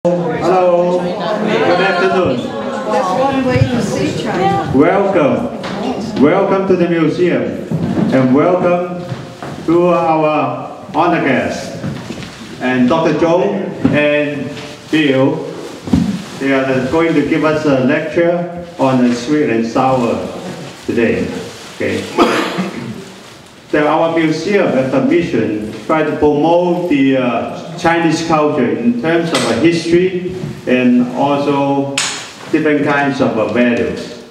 Hello, good afternoon. That's one way to see China. Welcome to the museum, and welcome to our honor guests, and Dr. Jung and Bill. They are going to give us a lecture on the sweet and sour today. Okay. Our museum has a mission to try to promote the Chinese culture in terms of history and also different kinds of values.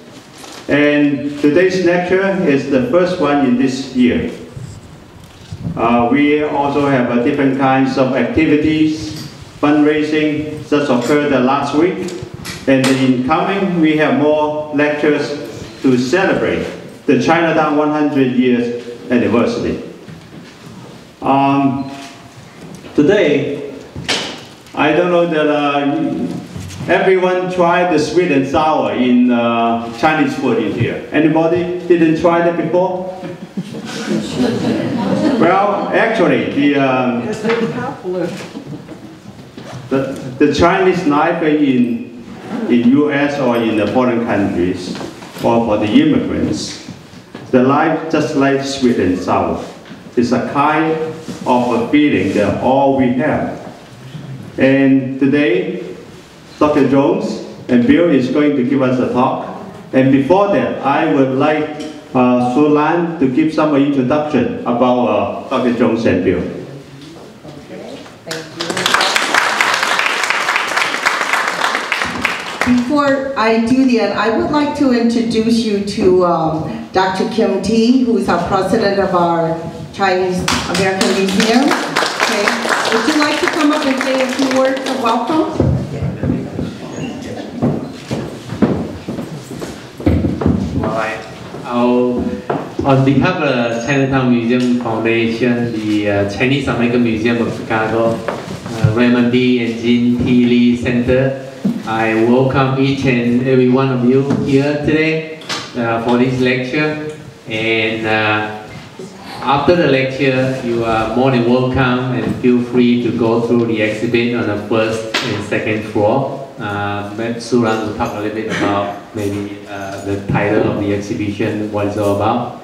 And today's lecture is the first one in this year. We also have different kinds of activities, fundraising just occurred last week. And in coming, we have more lectures to celebrate the Chinatown 100 years anniversary. Today, I don't know that everyone tried the sweet and sour in Chinese food in here. Anybody didn't try that before? Well, actually, the Chinese life in U.S. or in the foreign countries, or for the immigrants, the life just like sweet and sour. It's a kind of a feeling that all we have. And today, Dr. Jones and Bill is going to give us a talk. And before that, I would like Sulan to give some introduction about Dr. Jones and Bill. Okay, thank you. Before I do that, I would like to introduce you to Dr. Kim T, who is our president of our Chinese American Museum. Okay. Would you like to come up and say a few words of welcome? On behalf of the Chinatown Museum Foundation, the Chinese American Museum of Chicago, Raymond B. and Jean T. Lee Center, I welcome each and every one of you here today for this lecture. And after the lecture, you are more than welcome and feel free to go through the exhibit on the first and second floor. Suran will talk a little bit about maybe the title of the exhibition, what it's all about.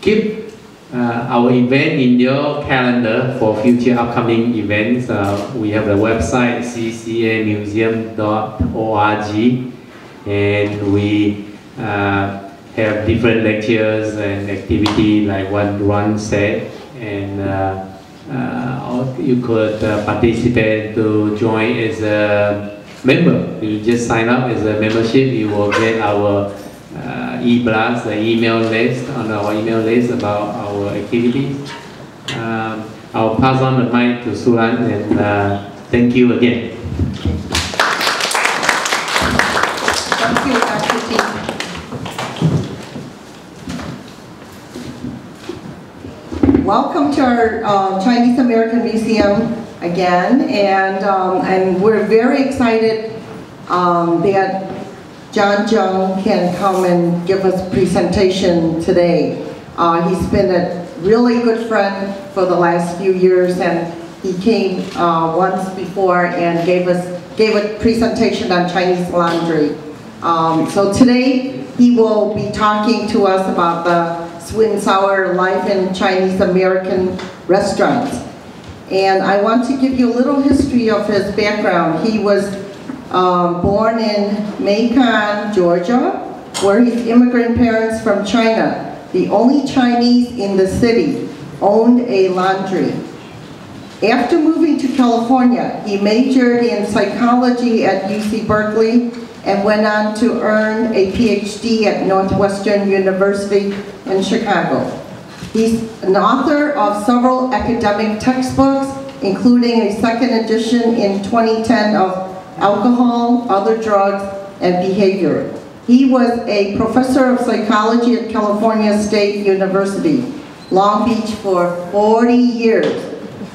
Keep our event in your calendar for future upcoming events. We have the website ccamuseum.org, and we have different lectures and activity like what Ron said, and you could participate to join as a member. You just sign up as a membership, you will get our e-blast, the email list, on our email list about our activities. I'll pass on the mic to Suran, and thank you again. Thank you, Dr. T. Welcome to our Chinese American Museum again, and we're very excited that John Jung can come and give us a presentation today. He's been a really good friend for the last few years, and he came once before and gave a presentation on Chinese laundry. So today he will be talking to us about the sweet and sour life in Chinese American restaurants. And I want to give you a little history of his background. He was born in Macon, Georgia, where his immigrant parents from China, the only Chinese in the city, owned a laundry. After moving to California, he majored in psychology at UC Berkeley and went on to earn a PhD at Northwestern University in Chicago. He's an author of several academic textbooks, including a second edition in 2010 of Alcohol, Other Drugs, and Behavior. He was a professor of psychology at California State University, Long Beach, for 40 years.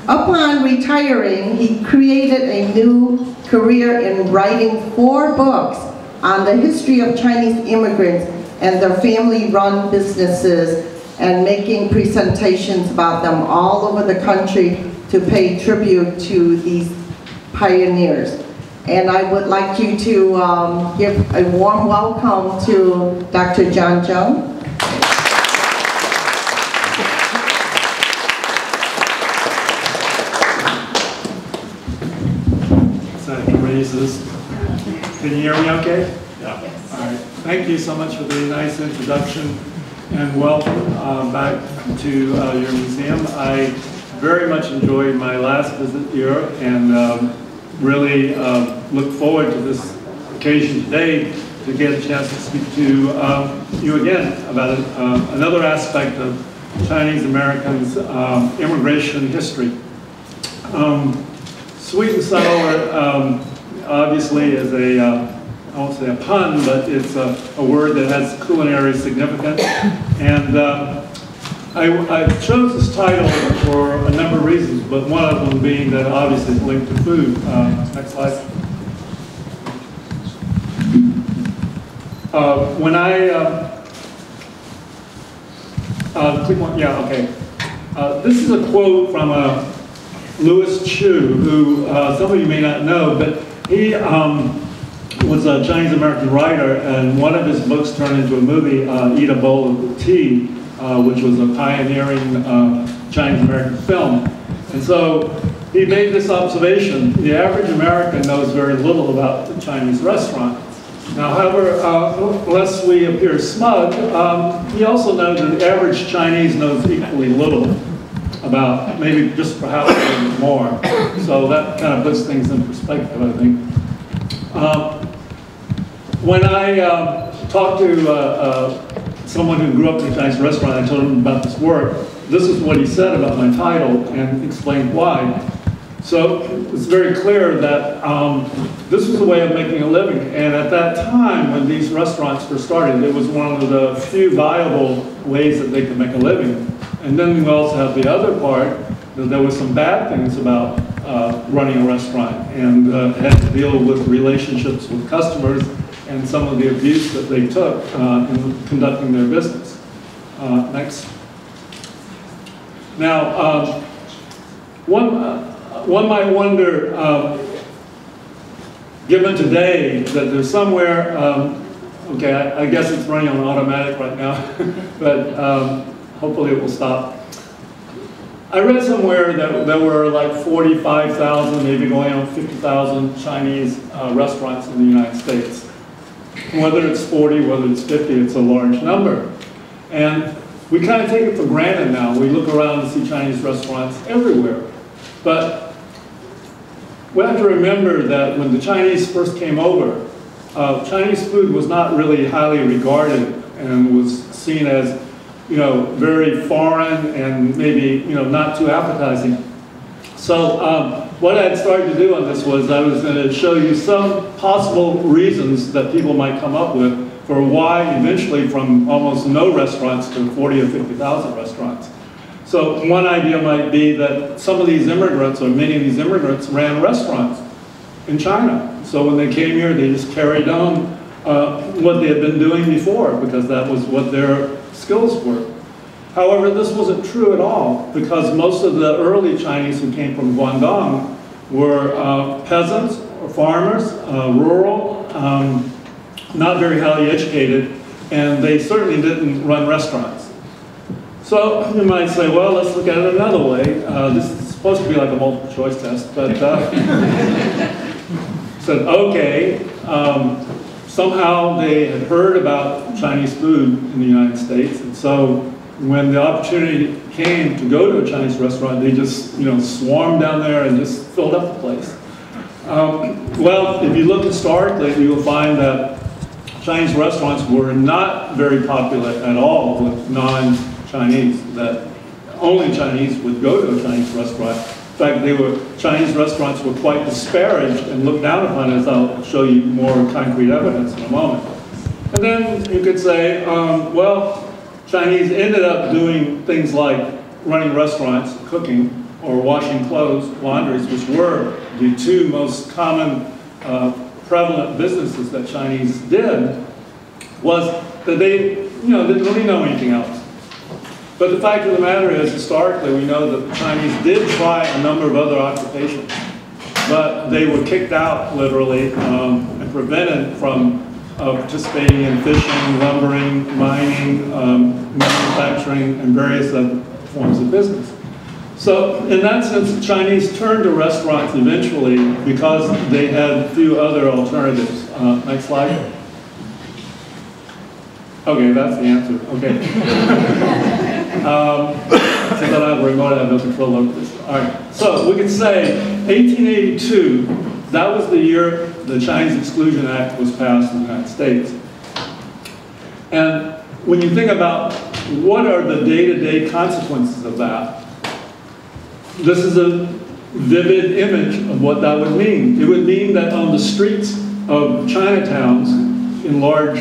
Upon retiring, he created a new career in writing 4 books on the history of Chinese immigrants and their family-run businesses, and making presentations about them all over the country to pay tribute to these pioneers. And I would like you to give a warm welcome to Dr. Jung. Can you hear me okay? Yeah. Yes. All right. Thank you so much for the nice introduction and welcome back to your museum. I very much enjoyed my last visit here and really look forward to this occasion today to get a chance to speak to you again about another aspect of Chinese Americans' immigration history. Sweet and sour obviously is I won't say a pun, but it's a word that has culinary significance. And I chose this title for a number of reasons, but one of them being that obviously it's linked to food. Next slide. When I, click one, yeah, okay. This is a quote from Louis Chu, who some of you may not know, but he was a Chinese American writer, and one of his books turned into a movie, Eat a Bowl of Tea, which was a pioneering Chinese American film. And so he made this observation: the average American knows very little about the Chinese restaurant. Now, however, lest we appear smug, he also knows that the average Chinese knows equally little about, maybe just perhaps a little bit more. So that kind of puts things in perspective, I think. When I talked to someone who grew up in a Chinese restaurant, I told him about this work. This is what he said about my title and explained why. So it's very clear that this was a way of making a living. And at that time, when these restaurants were started, it was one of the few viable ways that they could make a living. And then we also have the other part, that there were some bad things about running a restaurant, and had to deal with relationships with customers and some of the abuse that they took in conducting their business. Next. Now, one might wonder, given today that there's somewhere, okay, I guess it's running on automatic right now, but hopefully it will stop. I read somewhere that there were like 45,000, maybe going on 50,000 Chinese restaurants in the United States. Whether it's 40, whether it's 50, it's a large number. And we kind of take it for granted now. We look around and see Chinese restaurants everywhere. But we have to remember that when the Chinese first came over, Chinese food was not really highly regarded and was seen as, you know, very foreign and maybe, you know, not too appetizing. So what I had started to do on this was I was going to show you some possible reasons that people might come up with for why eventually from almost no restaurants to 40 or 50,000 restaurants. So one idea might be that some of these immigrants, or many of these immigrants, ran restaurants in China. So when they came here, they just carried on what they had been doing before, because that was what their skills were. However, this wasn't true at all, because most of the early Chinese who came from Guangdong were peasants or farmers, rural, not very highly educated, and they certainly didn't run restaurants. So you might say, well, let's look at it another way. This is supposed to be like a multiple choice test, but said, okay, somehow they had heard about Chinese food in the United States, and so when the opportunity came to go to a Chinese restaurant, they just, you know, swarmed down there and just filled up the place. Well, if you look historically, you will find that Chinese restaurants were not very popular at all with non-Chinese, that only Chinese would go to a Chinese restaurant. In fact, Chinese restaurants were quite disparaged and looked down upon, as I'll show you more concrete evidence in a moment. And then you could say, well, Chinese ended up doing things like running restaurants, cooking, or washing clothes, laundries, which were the two most common prevalent businesses that Chinese did, was that they, you know, didn't really know anything else. But the fact of the matter is, historically, we know that the Chinese did try a number of other occupations. but they were kicked out, literally, and prevented from participating in fishing, lumbering, mining, manufacturing, and various other forms of business. So in that sense, the Chinese turned to restaurants eventually because they had few other alternatives. Next slide. Okay, that's the answer. Okay. Since I don't have a remote, I have no control over this. All right. So we can say 1882, that was the year the Chinese Exclusion Act was passed in the United States. And when you think about what are the day-to-day consequences of that, this is a vivid image of what that would mean. It would mean that on the streets of Chinatowns, in large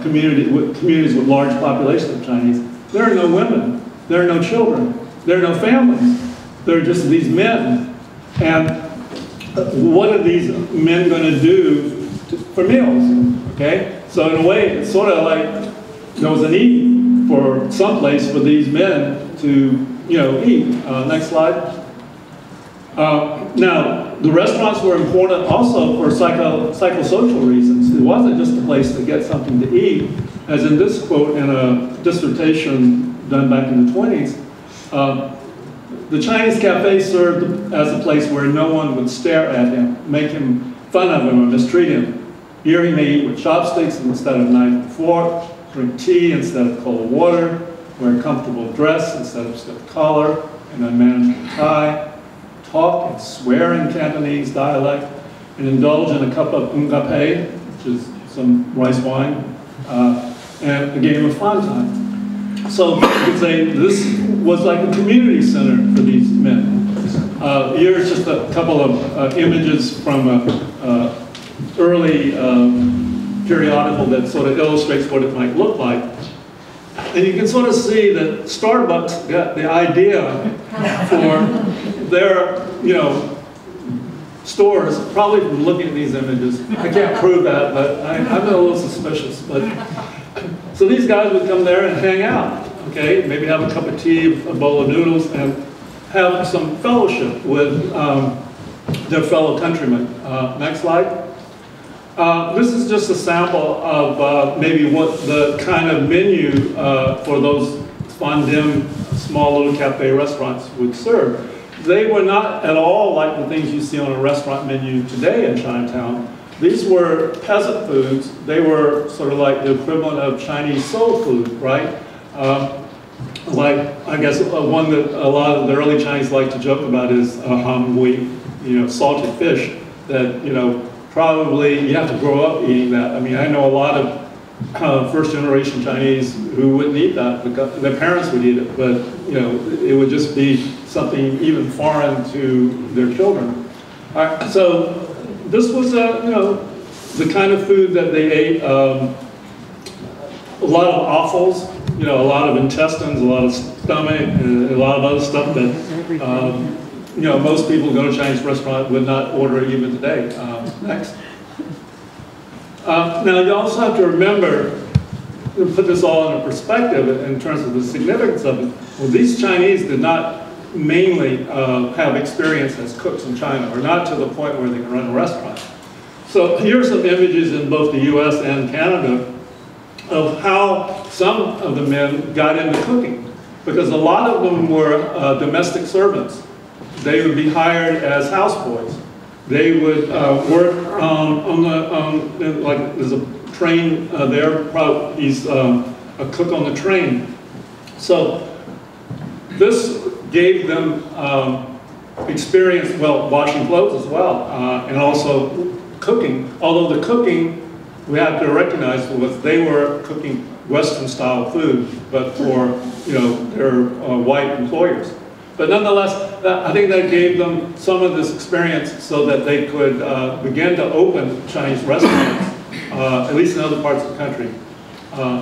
communities with large populations of Chinese, there are no women, there are no children, there are no families. There are just these men. And what are these men going to do for meals? Okay? So in a way, it's sort of like there was a need for some place for these men to, eat. Next slide. Now, the restaurants were important also for psychosocial reasons. It wasn't just a place to get something to eat, as in this quote in a dissertation done back in the 20s. The Chinese cafe served as a place where no one would stare at him, make him fun of him, or mistreat him. Here he may eat with chopsticks instead of knife and fork, drink tea instead of cold water, wear a comfortable dress instead of stiff collar and unmanageable tie, talk and swear in Cantonese dialect, and indulge in a cup of ungape, which is some rice wine, and a game of fan time. So you could say this was like a community center for these men. Here's just a couple of images from an early periodical that sort of illustrates what it might look like. And you can sort of see that Starbucks got the idea for their, stores, probably from looking at these images. I can't prove that, but I'm a little suspicious. But so these guys would come there and hang out, okay? Maybe have a cup of tea, a bowl of noodles, and have some fellowship with their fellow countrymen. Next slide. This is just a sample of maybe what the kind of menu for those fondue, small little cafe restaurants would serve. They were not at all like the things you see on a restaurant menu today in Chinatown. These were peasant foods. They were sort of like the equivalent of Chinese soul food, right? Like, I guess one that a lot of the early Chinese like to joke about is ham gui, salted fish that, probably you have to grow up eating that. I mean, I know a lot of first-generation Chinese who wouldn't eat that because their parents would eat it, but it would just be something even foreign to their children. All right, so this was the kind of food that they ate. A lot of offals, a lot of intestines, a lot of stomach, and a lot of other stuff that most people who go to a Chinese restaurant would not order even today. Next. Now you also have to remember, to put this all in a perspective in terms of the significance of it. Well, these Chinese did not mainly have experience as cooks in China, or not to the point where they can run a restaurant. So here are some images in both the US and Canada of how some of the men got into cooking, because a lot of them were domestic servants. They would be hired as houseboys. They would work like there's a train there, probably he's a cook on the train. So this gave them experience, well, washing clothes as well, and also cooking. Although the cooking, we have to recognize, was they were cooking Western-style food, but for their white employers. But nonetheless, I think that gave them some of this experience so that they could begin to open Chinese restaurants, at least in other parts of the country.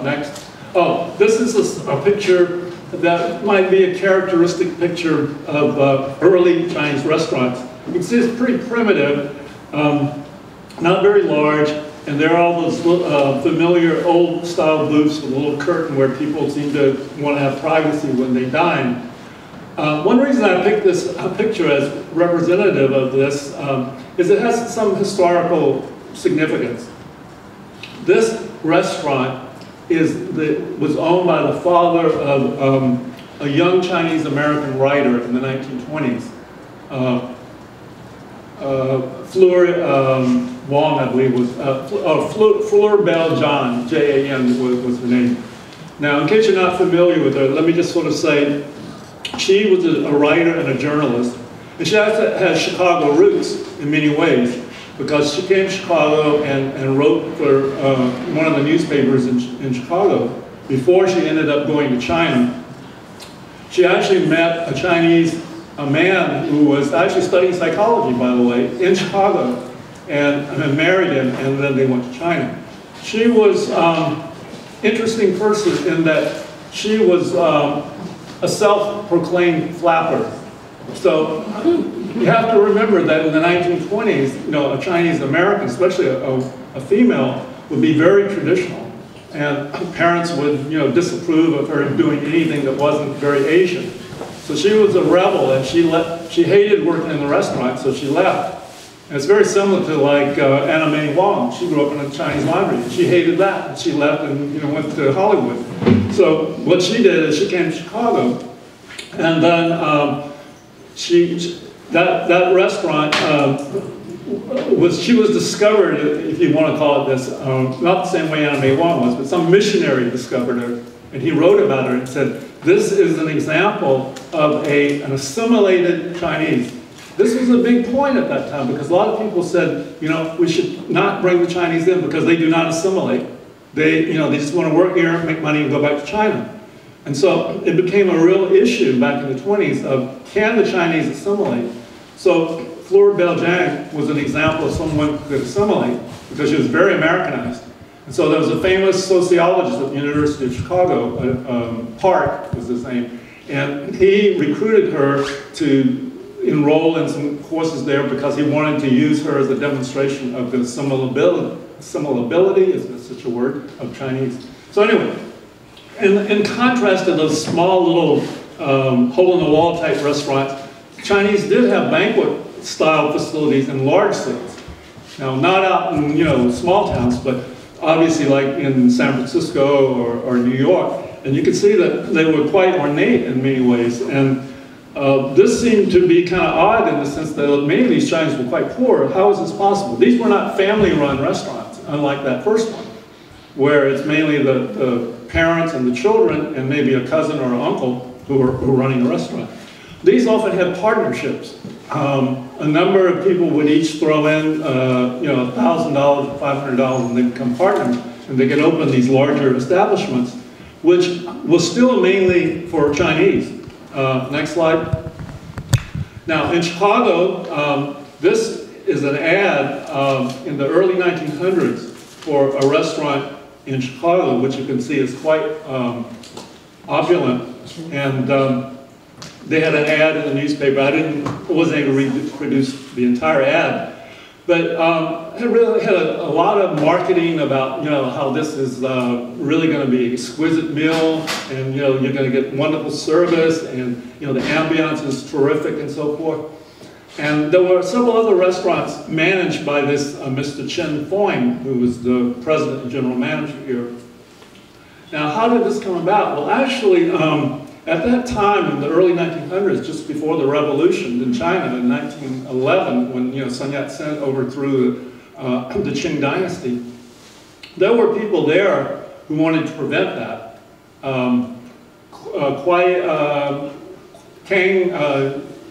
Next. Oh, this is a picture that might be a characteristic picture of early Chinese restaurants. You can see it's pretty primitive, not very large, and there are all those familiar old-style booths with a little curtain where people seem to want to have privacy when they dine. One reason I picked this picture as representative of this is it has some historical significance. This restaurant was owned by the father of a young Chinese-American writer in the 1920s. Fleur Wong, I believe, was, Fleur Bell John, J-A-N was her name. Now, in case you're not familiar with her, let me just sort of say, she was a writer and a journalist, and she has Chicago roots in many ways, because she came to Chicago and wrote for one of the newspapers in Chicago before she ended up going to China. She actually met a man who was actually studying psychology, by the way, in Chicago, and married him, and then they went to China. She was an interesting person in that she was a self-proclaimed flapper. So you have to remember that in the 1920s, you know, a Chinese American, especially a female, would be very traditional, and parents would, you know, disapprove of her doing anything that wasn't very Asian. So she was a rebel, and she hated working in the restaurant, so she left. And it's very similar to like Anna May Wong. She grew up in a Chinese laundry. She hated that, and she left and, you know, went to Hollywood. So what she did is she came to Chicago, and then that restaurant she was discovered, if you want to call it this, not the same way Anna May Wong was, but some missionary discovered her, and he wrote about her and said, this is an example of an assimilated Chinese. This was a big point at that time, because a lot of people said, you know, we should not bring the Chinese in because they do not assimilate. They just want to work here, make money, and go back to China. And so it became a real issue back in the 20s of, can the Chinese assimilate? So Fleur Bell John was an example of someone who could assimilate because she was very Americanized. And so there was a famous sociologist at the University of Chicago, Park was his name, and he recruited her to enroll in some courses there because he wanted to use her as a demonstration of the assimilability, is such a word, of Chinese. So anyway, in contrast to those small little hole-in-the-wall type restaurants, Chinese did have banquet-style facilities in large cities. Now, not out in, you know, small towns, but obviously like in San Francisco or New York. And you can see that they were quite ornate in many ways. And this seemed to be kind of odd in the sense that many of these Chinese were quite poor. How is this possible? These were not family-run restaurants, unlike that first one, where it's mainly the parents and the children and maybe a cousin or an uncle who were running the restaurant. These often had partnerships. A number of people would each throw in, you know, $1,000, $500, and they become partners, and they could open these larger establishments, which was still mainly for Chinese. Next slide. Now, in Chicago, this is an ad in the early 1900s for a restaurant in Chicago, which you can see is quite opulent. And they had an ad in the newspaper. I wasn't able to reproduce the entire ad, but it really had a lot of marketing about, you know, how this is really going to be an exquisite meal, and, you know, you're going to get wonderful service, and, you know, the ambiance is terrific and so forth. And there were several other restaurants managed by this Mr. Chen Foyne, who was the president and general manager here. Now, how did this come about? Well, actually, at that time, in the early 1900s, just before the revolution in China in 1911, when, you know, Sun Yat-sen overthrew the Qing dynasty, there were people there who wanted to prevent that. Kang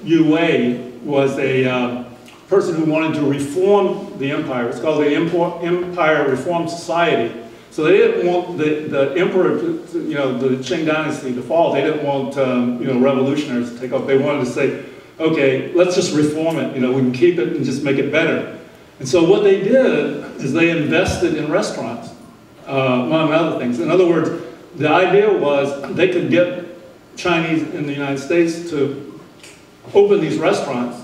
Yue was a person who wanted to reform the empire. It's called the Empire Reform Society. So they didn't want the emperor, you know, the Qing dynasty to fall. They didn't want, you know, revolutionaries to take off. They wanted to say, okay, let's just reform it. You know, we can keep it and just make it better. And so what they did is they invested in restaurants, among other things. In other words, the idea was they could get Chinese in the United States to open these restaurants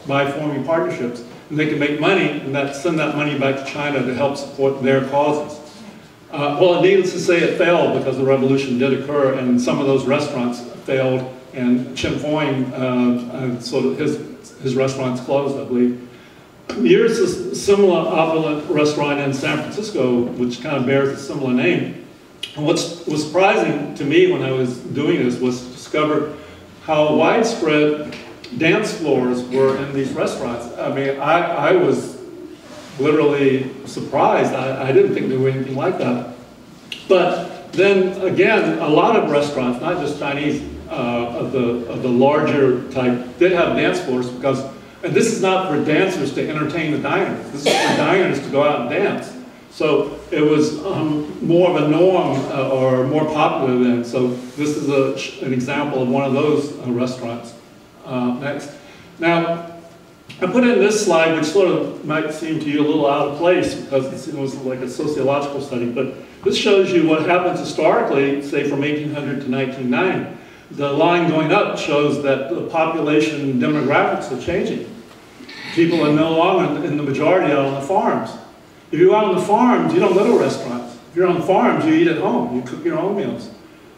by forming partnerships, and they could make money and send that money back to China to help support their causes. Well, needless to say, it failed because the revolution did occur, and some of those restaurants failed and Chim Foying, sort of his restaurant's closed, I believe. Here's a similar opulent restaurant in San Francisco, which kind of bears a similar name. And what was surprising to me when I was doing this was to discover how widespread dance floors were in these restaurants. I mean, I was literally surprised. I didn't think there were anything like that. But then again, a lot of restaurants, not just Chinese, of the larger type, did have dance floors because, and this is not for dancers to entertain the diners. This is for diners to go out and dance. So it was more of a norm or more popular then. So this is an example of one of those restaurants. Next. Now, I put in this slide, which sort of might seem to you a little out of place because it was like a sociological study, but this shows you what happens historically, say from 1800 to 1990. The line going up shows that the population demographics are changing. People are no longer in the majority out on the farms. If you're out on the farms, you don't go to restaurants. If you're on the farms, you eat at home. You cook your own meals.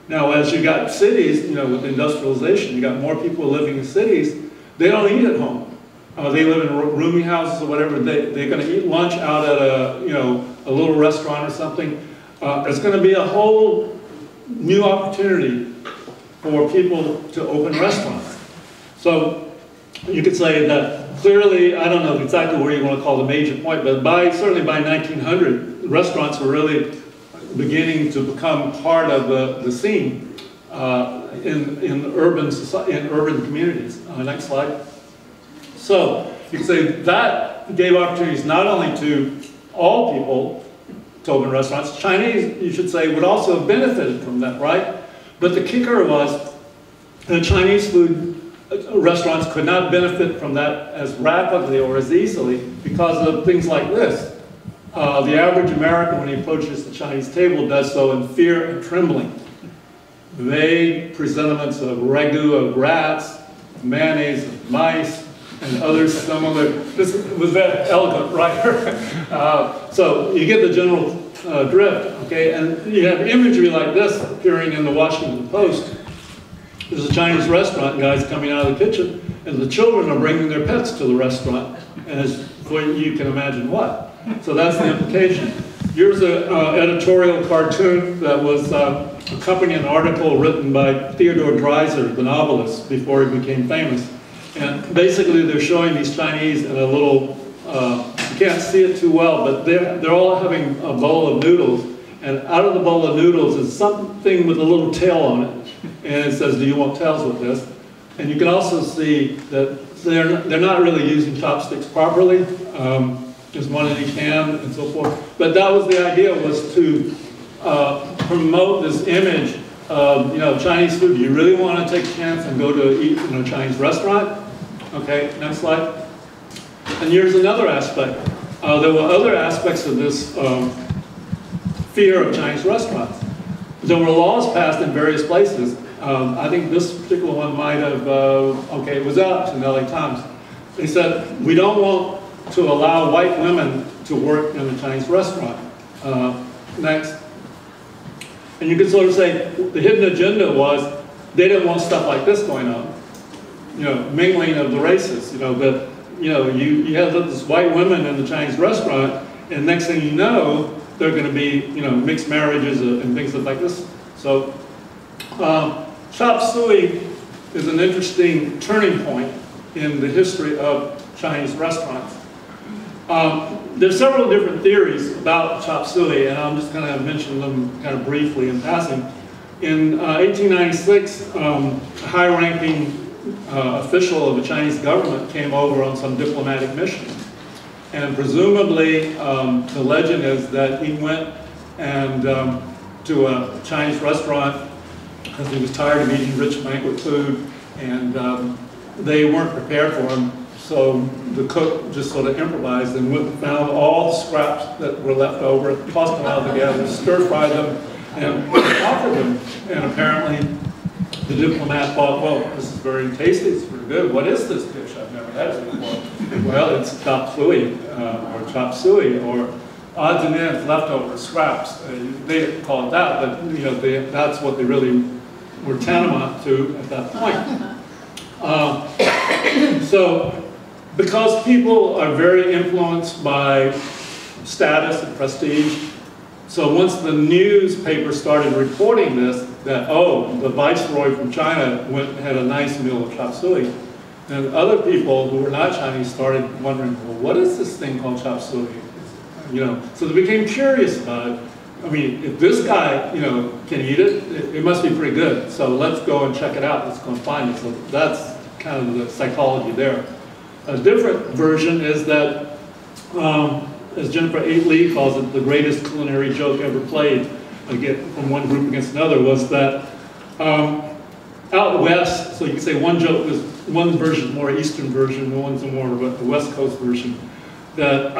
Now, as you got cities, you know, with industrialization, you got more people living in cities. They don't eat at home. They live in rooming houses or whatever. They're going to eat lunch out at a little restaurant or something. There's going to be a whole new opportunity for people to open restaurants. So you could say that clearly, I don't know exactly where you want to call the major point, but certainly by 1900, restaurants were really beginning to become part of the scene in urban communities. Next slide. So you can say that gave opportunities not only to all people to open restaurants. Chinese, you should say, would also have benefited from that, right? But the kicker was that Chinese food restaurants could not benefit from that as rapidly or as easily because of things like this. The average American, when he approaches the Chinese table, does so in fear and trembling. Vague presentiments of ragu of rats, mayonnaise of mice, and other similar. This was very eloquent, right? So you get the general drift, okay? And you have imagery like this appearing in the Washington Post. There's a Chinese restaurant, guys coming out of the kitchen, and the children are bringing their pets to the restaurant. And you can imagine what. So that's the implication. Here's an editorial cartoon that was accompanying an article written by Theodore Dreiser, the novelist, before he became famous. And basically they're showing these Chinese in a little, you can't see it too well, but they're all having a bowl of noodles. And out of the bowl of noodles is something with a little tail on it. And it says, do you want tails with this? And you can also see that they're not really using chopsticks properly. There's one in each hand and so forth. But that was the idea, was to promote this image of, Chinese food. Do you really want to take a chance and go to eat in a Chinese restaurant? Okay, next slide. And here's another aspect. There were other aspects of this fear of Chinese restaurants. There were laws passed in various places. I think this particular one might have, it was out in the LA Times. They said, we don't want to allow white women to work in a Chinese restaurant. Next. And you could sort of say the hidden agenda was they didn't want stuff like this going on. Mingling of the races, that, you have this white women in the Chinese restaurant, and next thing you know, there are going to be, mixed marriages and things like this. So, chop suey is an interesting turning point in the history of Chinese restaurants. There's several different theories about chop suey, and I'm just going to mention them kind of briefly in passing. In 1896, a high-ranking official of the Chinese government came over on some diplomatic mission. And presumably, the legend is that he went and to a Chinese restaurant because he was tired of eating rich banquet food, and they weren't prepared for him. So the cook just sort of improvised and went and found all the scraps that were left over, tossed them all together, stir-fried them, and offered them. And apparently, the diplomat thought, well, this is very tasty, it's pretty good. What is this dish? I've never had it before. Well, it's chop suey, or chop suey, or odds and ends, leftover scraps. They call it that, but that's what they really were tantamount to at that point. So, because people are very influenced by status and prestige, so once the newspaper started reporting this, that, oh, the viceroy from China went and had a nice meal of chop suey, and other people who were not Chinese started wondering, well, what is this thing called chop suey? You know, so they became curious about it. I mean, if this guy, you know, can eat it, it must be pretty good. So let's go and check it out. Let's go and find it. So that's kind of the psychology there. A different version is that, as Jennifer Lee calls it, the greatest culinary joke ever played, again, from one group against another, was that out west, so you can say one joke was, one version is more Eastern version, one's more of the West Coast version, that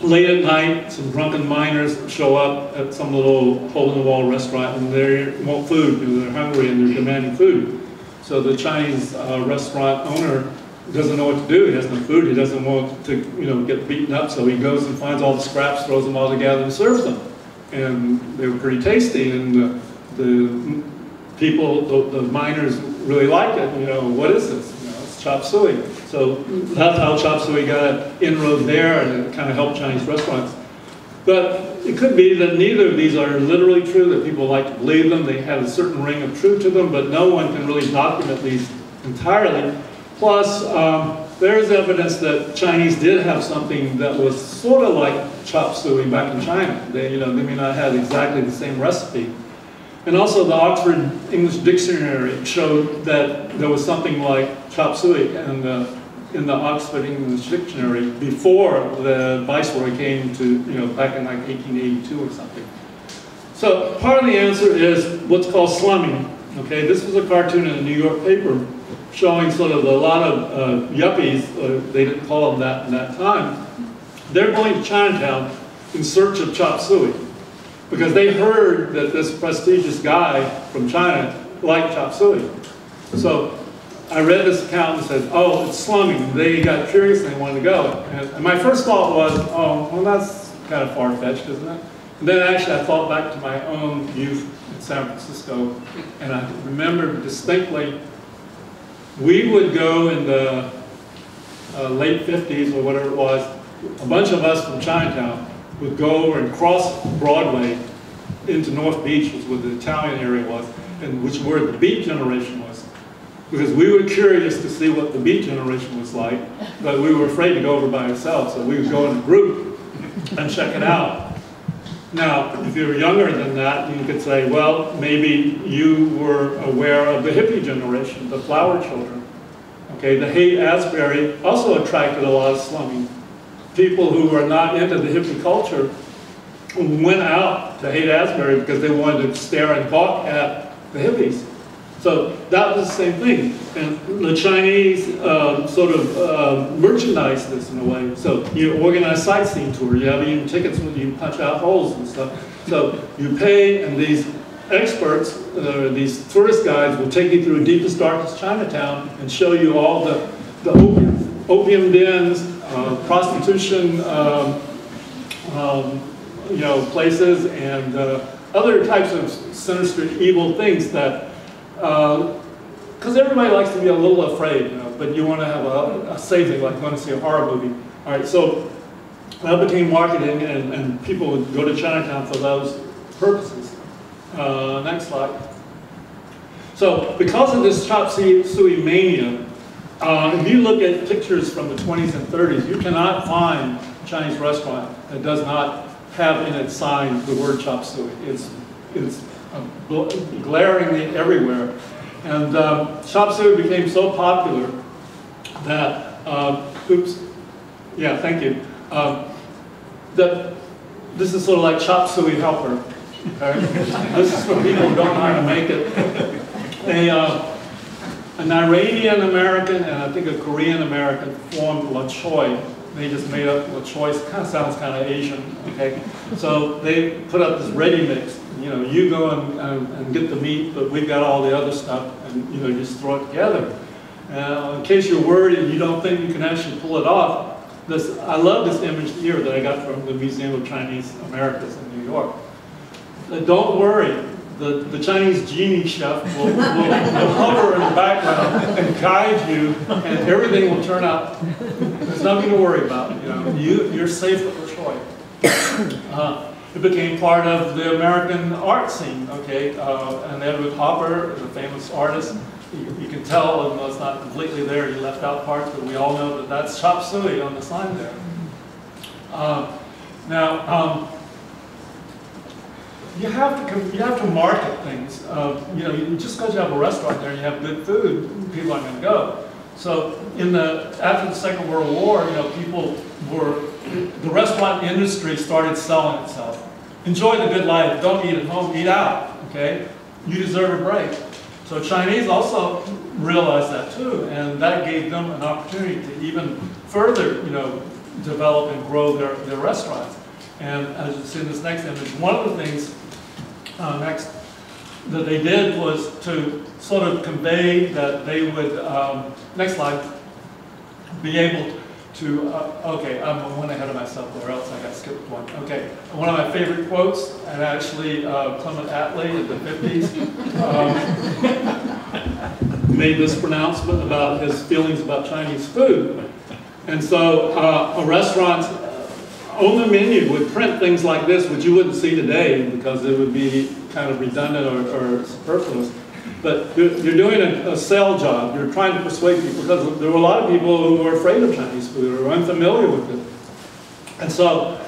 late at night, some drunken miners show up at some little hole-in-the-wall restaurant, and they want food because they're hungry and they're demanding food. So the Chinese restaurant owner doesn't know what to do. He has no food. He doesn't want to, you know, get beaten up. So he goes and finds all the scraps, throws them all together, and serves them. And they were pretty tasty. And the people, the miners, really liked it. You know, what is this? You know, it's chop suey. So that's how chop suey got an inroad there, and it kind of helped Chinese restaurants. But it could be that neither of these are literally true, that people like to believe them. They have a certain ring of truth to them, but no one can really document these entirely. Plus, there's evidence that Chinese did have something that was sort of like chop suey back in China. They, you know, they may not have exactly the same recipe. And also the Oxford English Dictionary showed that there was something like chop suey in the Oxford English Dictionary before the Viceroy came to, you know, back in like 1882 or something. So part of the answer is what's called slumming. Okay, this was a cartoon in a New York paper showing sort of a lot of yuppies, they didn't call them that in that time. They're going to Chinatown in search of chop suey because they heard that this prestigious guy from China liked chop suey. So I read this account and said, oh, it's slumming. They got curious and they wanted to go. And my first thought was, oh, well, that's kind of far-fetched, isn't it? And then actually I thought back to my own youth in San Francisco, and I remember distinctly, we would go in the late 50s or whatever it was, a bunch of us from Chinatown would go over and cross Broadway into North Beach, which was where the Italian area was, and which where the Beat generation was. Because we were curious to see what the Beat generation was like, but we were afraid to go over by ourselves, so we would go in a group and check it out. Now, if you're younger than that, you could say, well, maybe you were aware of the hippie generation, the flower children. Okay, the Haight-Ashbury also attracted a lot of slumming. People who were not into the hippie culture went out to Haight-Ashbury because they wanted to stare and gawk at the hippies. So that was the same thing. And the Chinese sort of merchandised this in a way. So you organize sightseeing tours, you have even tickets when you punch out holes and stuff. So you pay, and these experts, these tourist guides will take you through deepest, darkest Chinatown and show you all the opium dens, prostitution, you know, places, and other types of sinister, evil things that because everybody likes to be a little afraid, you know, but you want to have a safety, like going to see a horror movie. All right, so that became marketing, and people would go to Chinatown for those purposes. Next slide. So because of this chop suey mania, if you look at pictures from the 20s and 30s, you cannot find a Chinese restaurant that does not have in its sign the word chop suey. It's glaringly everywhere. And chop suey became so popular that, oops, yeah, thank you, that this is sort of like chop suey helper. Okay? This is for people who don't know how to make it. An Iranian American and I think a Korean American formed La Choy. They just made up La Choy. It kind of sounds kind of Asian, okay? So they put up this ready mix. You know, you go and get the meat, but we've got all the other stuff, and you know, just throw it together. In case you're worried and you don't think you can actually pull it off, I love this image here that I got from the Museum of Chinese Americas in New York. Don't worry, the Chinese genie chef will hover in the background and guide you, and everything will turn out. There's nothing to worry about. You know, you're safe with the toy. It became part of the American art scene. Okay, and Edward Hopper, the famous artist, you can tell, even though it's not completely there, he left out parts, but we all know that that's Chop Suey on the sign there. You have to market things. You know, just because you have a restaurant there and you have good food, people aren't going to go. So after the Second World War, you know, the restaurant industry started selling itself. Enjoy the good life. Don't eat at home. Eat out. Okay, you deserve a break. So Chinese also realized that too, and that gave them an opportunity to even further, you know, develop and grow their restaurants. And as you see in this next image, one of the things next that they did was to sort of convey that they would, next slide, be able to, okay, I'm one ahead of myself, or else I got skipped one. Okay, one of my favorite quotes, and actually Clement Attlee in the 50s made this pronouncement about his feelings about Chinese food. And so a restaurant on the menu would print things like this, which you wouldn't see today because it would be kind of redundant or superfluous. But you're doing a sell job. You're trying to persuade people, because there were a lot of people who were afraid of Chinese food or unfamiliar with it. And so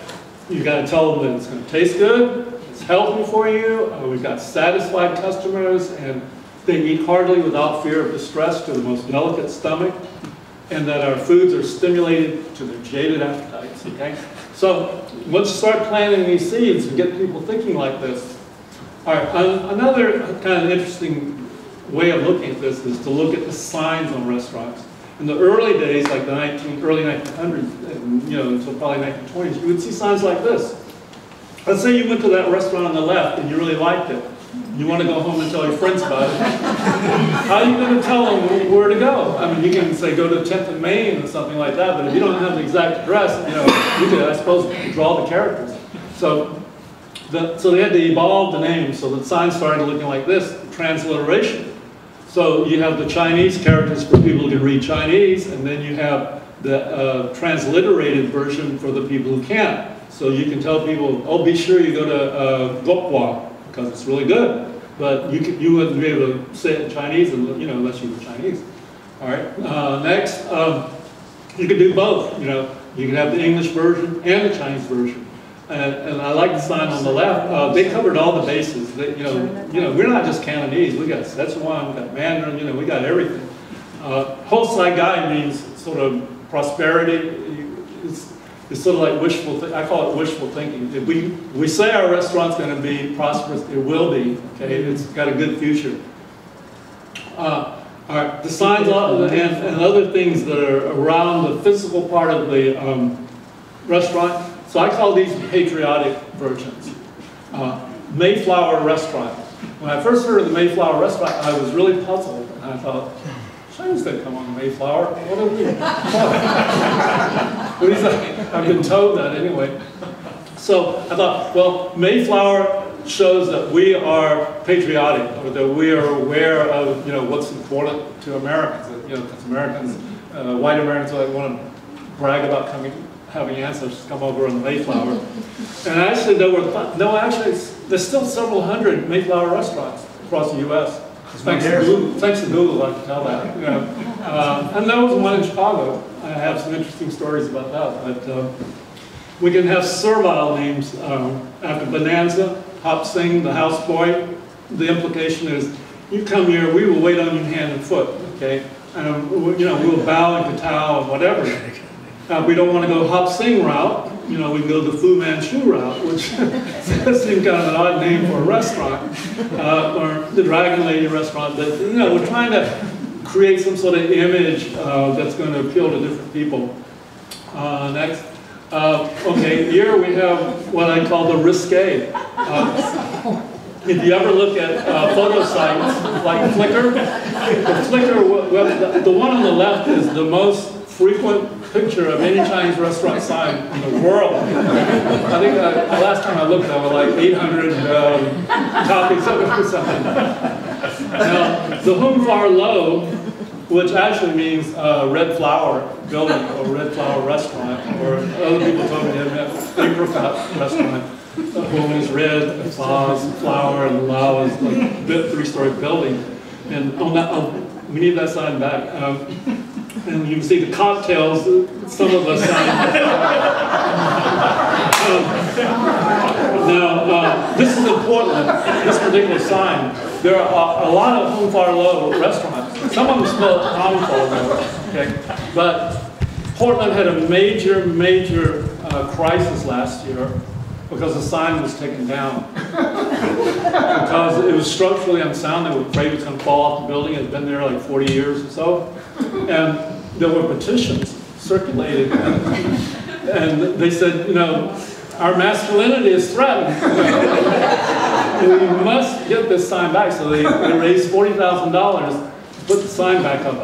you got to tell them that it's going to taste good, it's healthy for you, we've got satisfied customers, and they eat heartily without fear of distress to the most delicate stomach, and that our foods are stimulated to their jaded appetites. Okay? So once you start planting these seeds and get people thinking like this. All right, another kind of interesting way of looking at this is to look at the signs on restaurants. In the early days, like the early 1900s, and, you know, until probably 1920s, you would see signs like this. Let's say you went to that restaurant on the left and you really liked it. You want to go home and tell your friends about it. How are you going to tell them where to go? I mean, you can say go to 10th and Main or something like that, but if you don't have the exact address, you know, you could, I suppose, draw the characters. So they had to evolve the name, so the sign started looking like this, transliteration. So you have the Chinese characters for people who can read Chinese, and then you have the transliterated version for the people who can't. So you can tell people, oh, be sure you go to Gokwa, because it's really good. But you wouldn't be able to say it in Chinese, you know, unless you were Chinese. All right. Next, you could do both. You know, you can have the English version and the Chinese version. And I like the sign on the left. They covered all the bases. They, you know, we're not just Cantonese. We got Szechuan, we got Mandarin. You know, we got everything. Hosai Gai means sort of prosperity. It's sort of like wishful. I call it wishful thinking. If we say our restaurant's going to be prosperous, it will be. Okay, it's got a good future. All right, the signs and other things that are around the physical part of the restaurant. So I call these patriotic versions. Mayflower Restaurant. When I first heard of the Mayflower Restaurant, I was really puzzled. And I thought, Chinese didn't come on the Mayflower. What are we? What is that? I've been told that anyway. So I thought, well, Mayflower shows that we are patriotic, or that we are aware of, you know, what's important to Americans. You know, because Americans, white Americans, want to brag about having ancestors come over on the Mayflower. And actually, there's still several hundred Mayflower restaurants across the U.S. Thanks to Google, I can tell that. You know. And there was one in Chicago. I have some interesting stories about that. But we can have servile names after Bonanza, Hop Sing, the houseboy. The implication is, you come here, we will wait on you hand and foot. Okay, and you know, we will bow and kowtow and whatever. We don't want to go Hop Sing route. You know, we can go the Fu Manchu route, which seems kind of an odd name for a restaurant, or the Dragon Lady restaurant. But you know, we're trying to create some sort of image that's going to appeal to different people. Next, okay, here we have what I call the risque. If you ever look at photo sites like Flickr, the one on the left is the most frequent picture of any Chinese restaurant sign in the world. I think the last time I looked, there were like 800 copies of it or something. Now, the Hung Far Lo, which actually means red flower building or red flower restaurant, or other people told me it meant apricot restaurant. Hung is red, flowers, flower, and Lao is like a 3-story building. And on that, we need that sign back. And you can see the cocktails, some of the signs. Now, this is in Portland, this particular sign. There are a lot of Hung Far Lo restaurants. Some of them spell it Hung Far Lo, okay? But Portland had a major crisis last year because the sign was taken down. Because it was structurally unsound, they were afraid it was going to fall off the building. It had been there like 40 years or so. And there were petitions circulated. And they said, you know, our masculinity is threatened. We must get this sign back. So they raised $40,000 to put the sign back up.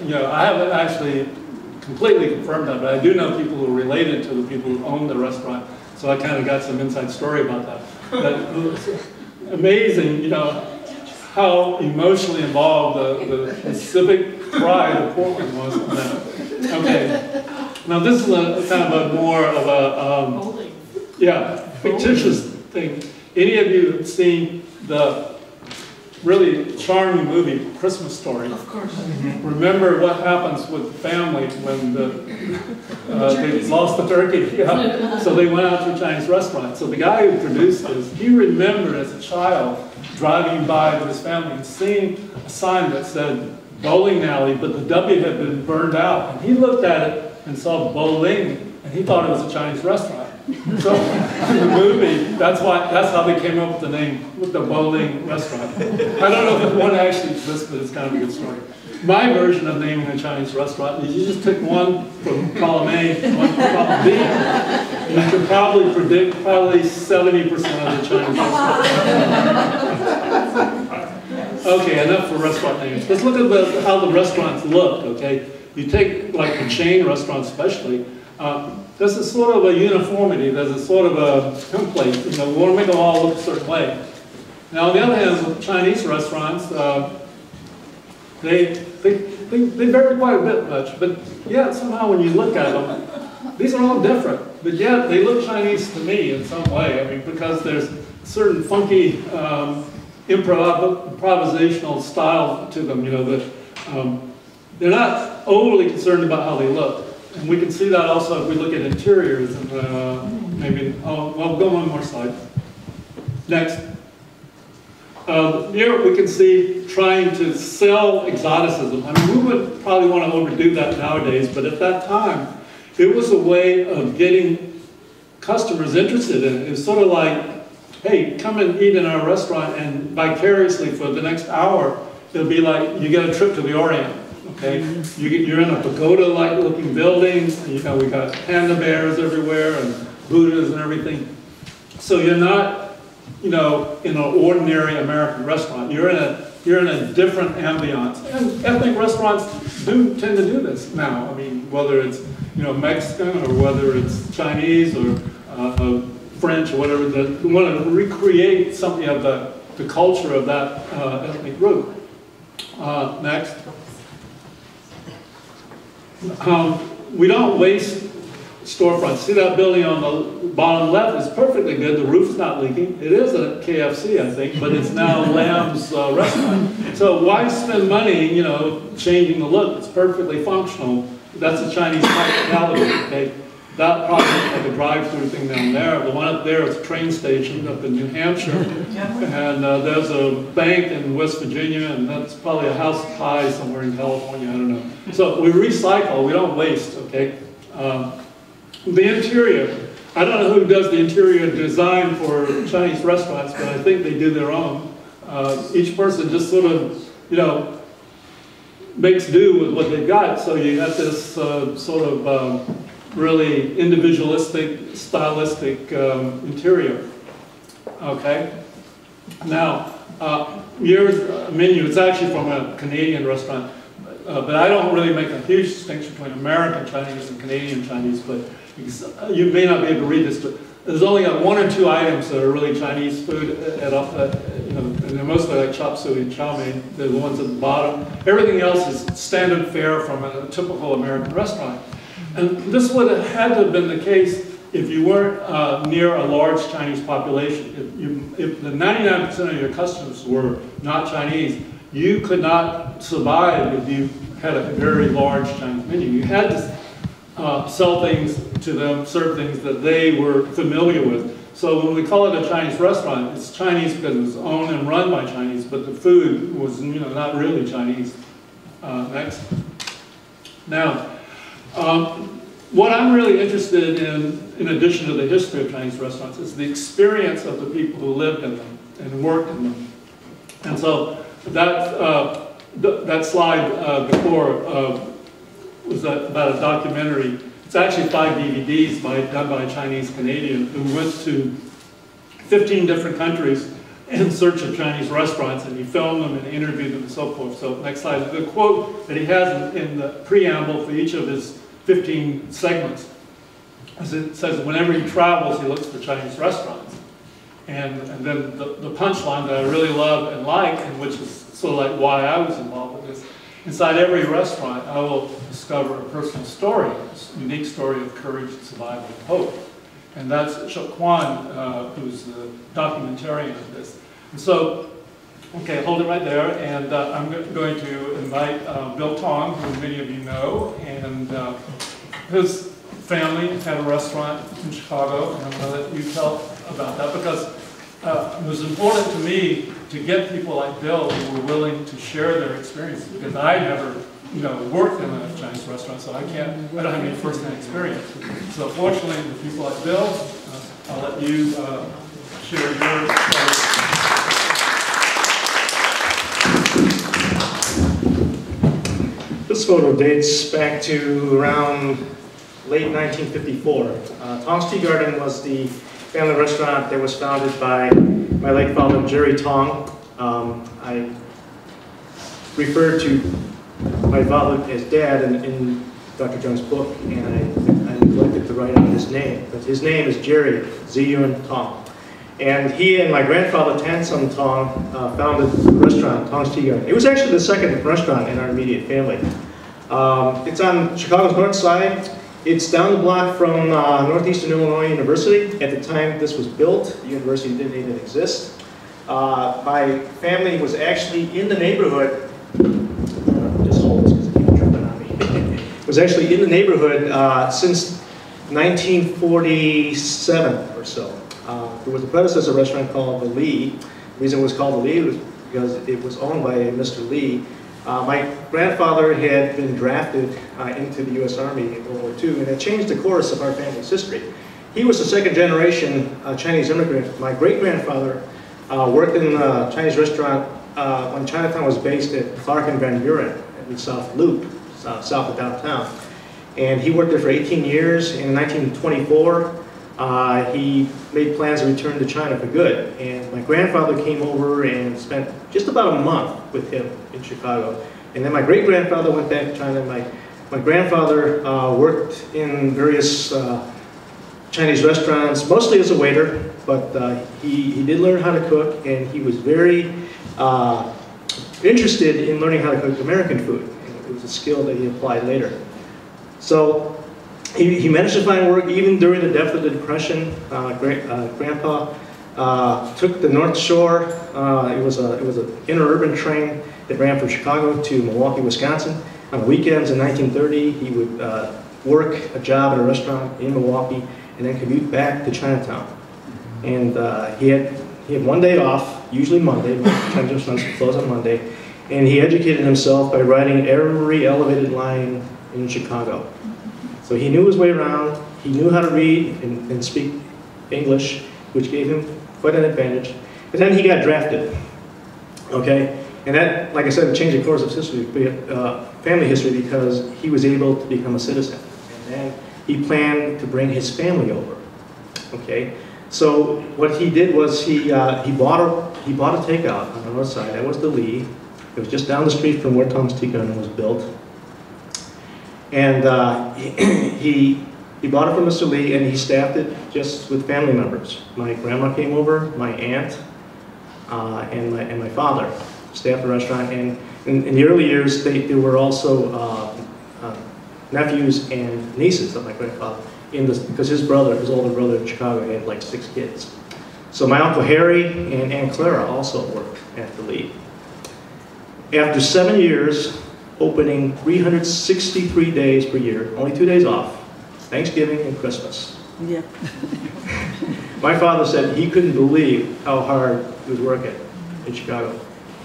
You know, I haven't actually completely confirmed that, but I do know people who are related to the people who own the restaurant. So I kind of got some inside story about that. But amazing, you know, how emotionally involved the civic pride of Portland was in that. Okay, now this is a kind of a more of a fictitious thing. Any of you have seen the really charming movie Christmas Story? Of course. Remember what happens with the family when they lost the turkey? Yeah. So they went out to a Chinese restaurant. So the guy who produced this, he remembered as a child driving by with his family and seeing a sign that said bowling alley, but the W had been burned out. And he looked at it and saw bowling, and he thought it was a Chinese restaurant. So in the movie, that's how they came up with the name, with the bowling restaurant. I don't know if one actually exists, but it's kind of a good story. My version of naming a Chinese restaurant is you just pick one from column A, one from column B, and you can probably predict 70% of the Chinese restaurants. Okay, enough for restaurant names. Let's look at how the restaurants look, okay? You take, like the chain restaurants especially, there's a sort of a uniformity, there's a sort of a template, you know, we want to make them all look a certain way. Now on the other hand, with Chinese restaurants, they vary quite a bit much, but yet somehow when you look at them, these are all different, but yet they look Chinese to me in some way. I mean, because there's certain funky improvisational style to them, you know, that they're not overly concerned about how they look. And we can see that also if we look at interiors and maybe, well, go one more slide. Next. Here we can see trying to sell exoticism. I mean, we would probably want to overdo that nowadays, but at that time, it was a way of getting customers interested in it. It was sort of like, hey, come and eat in our restaurant, and vicariously for the next hour, it'll be like you get a trip to the Orient. Okay, you're in a pagoda-like looking building. You know, we got panda bears everywhere and Buddhas and everything. So you're not, you know, in an ordinary American restaurant. You're in a different ambiance. And ethnic restaurants do tend to do this now. I mean, whether it's, you know, Mexican or whether it's Chinese or French or whatever, we want to recreate something of the culture of that ethnic group. Next. We don't waste storefronts. See that building on the bottom left is perfectly good. The roof's not leaking. It is a KFC, I think, but it's now Lamb's restaurant. So why spend money, you know, changing the look? It's perfectly functional. That's a Chinese hospitality, okay? That probably looks like a drive-through thing down there. The one up there is a train station up in New Hampshire. And there's a bank in West Virginia, and that's probably a house of pie somewhere in California, I don't know. So we recycle, we don't waste, okay? The interior. I don't know who does the interior design for Chinese restaurants, but I think they do their own. Each person just sort of, you know, makes do with what they've got. So you got this sort of really individualistic, stylistic interior. Okay. Now, here's a menu. It's actually from a Canadian restaurant. but I don't really make a huge distinction between American Chinese and Canadian Chinese, but you may not be able to read this, but there's only one or two items that are really Chinese food, you know, and they're mostly like chop suey and chow mein. They're the ones at the bottom. Everything else is standard fare from a typical American restaurant. And this would have had to have been the case if you weren't near a large Chinese population. If the 99% of your customers were not Chinese, you could not survive if you had a very large Chinese menu. You had to sell things to them, serve things that they were familiar with. So when we call it a Chinese restaurant, it's Chinese because it was owned and run by Chinese, but the food was, you know, not really Chinese. Next. Now, what I'm really interested in addition to the history of Chinese restaurants, is the experience of the people who lived in them and worked in them. And so that slide before was about a documentary. It's actually 5 DVDs done by a Chinese Canadian who went to 15 different countries in search of Chinese restaurants, and he filmed them and interviewed them and so forth. So next slide. The quote that he has in the preamble for each of his 15 segments, as it says, whenever he travels, he looks for Chinese restaurants. And then the punchline that I really love and like, and which is sort of like why I was involved with this, inside every restaurant, I will discover a personal story, a unique story of courage, survival, and hope. And that's Shuk Kwan, who's the documentarian of this. And so, okay, hold it right there, and I'm going to invite Bill Tong, who many of you know, and his family had a restaurant in Chicago, and I'm going to let you tell about that, because it was important to me to get people like Bill who were willing to share their experiences, because I never, you know, worked in a Chinese restaurant, so I don't have any first-hand experience. So fortunately, with people like Bill, I'll let you share your story. This photo dates back to around late 1954. Tong's Tea Garden was the family restaurant that was founded by my late father, Jerry Tong. I referred to my father as Dad in Dr. Jung's book, and I neglected to write out his name. But his name is Jerry Ziyun Tong. And he and my grandfather, Tansung Tong, founded the restaurant, Tong's Tea Garden. It was actually the second restaurant in our immediate family. It's on Chicago's north side. It's down the block from Northeastern Illinois University. At the time this was built, the university didn't even exist. My family was actually in the neighborhood, just hold this because it keeps tripping on me. It was actually in the neighborhood since 1947 or so. There was a predecessor restaurant called the Lee. The reason it was called the Lee was because it was owned by Mr. Lee. My grandfather had been drafted into the U.S. Army in World War II, and it changed the course of our family's history. He was a second-generation Chinese immigrant. My great-grandfather worked in a Chinese restaurant when Chinatown was based at Clark and Van Buren in the South Loop, south of downtown. And he worked there for 18 years. In 1924, he made plans to return to China for good. And my grandfather came over and spent just about a month with him in Chicago. And then my great-grandfather went back to China. My grandfather worked in various Chinese restaurants, mostly as a waiter, but he did learn how to cook, and he was very interested in learning how to cook American food. And it was a skill that he applied later. So he managed to find work even during the depth of the Depression. Grandpa took the North Shore. It was an interurban train that ran from Chicago to Milwaukee, Wisconsin. On the weekends in 1930, he would work a job at a restaurant in Milwaukee and then commute back to Chinatown. And he had one day off, usually Monday. Chinese restaurants would close on Monday. And he educated himself by riding every elevated line in Chicago. So he knew his way around. He knew how to read and speak English, which gave him quite an advantage. And then he got drafted. Okay, and that, like I said, changed the course of history, family history, because he was able to become a citizen. And then he planned to bring his family over. Okay, so what he did was he bought a takeout on the north side. That was the Lee. It was just down the street from where Tong's Tea Garden was built. And he bought it from Mr. Lee, and he staffed it just with family members. My grandma came over, my aunt, and my father staffed the restaurant. And in the early years, there were also nephews and nieces of my grandfather, because his older brother in Chicago had like 6 kids. So my Uncle Harry and Aunt Clara also worked at the Lee. After 7 years, opening 363 days per year, only 2 days off, Thanksgiving and Christmas. Yeah. My father said he couldn't believe how hard he was working in Chicago.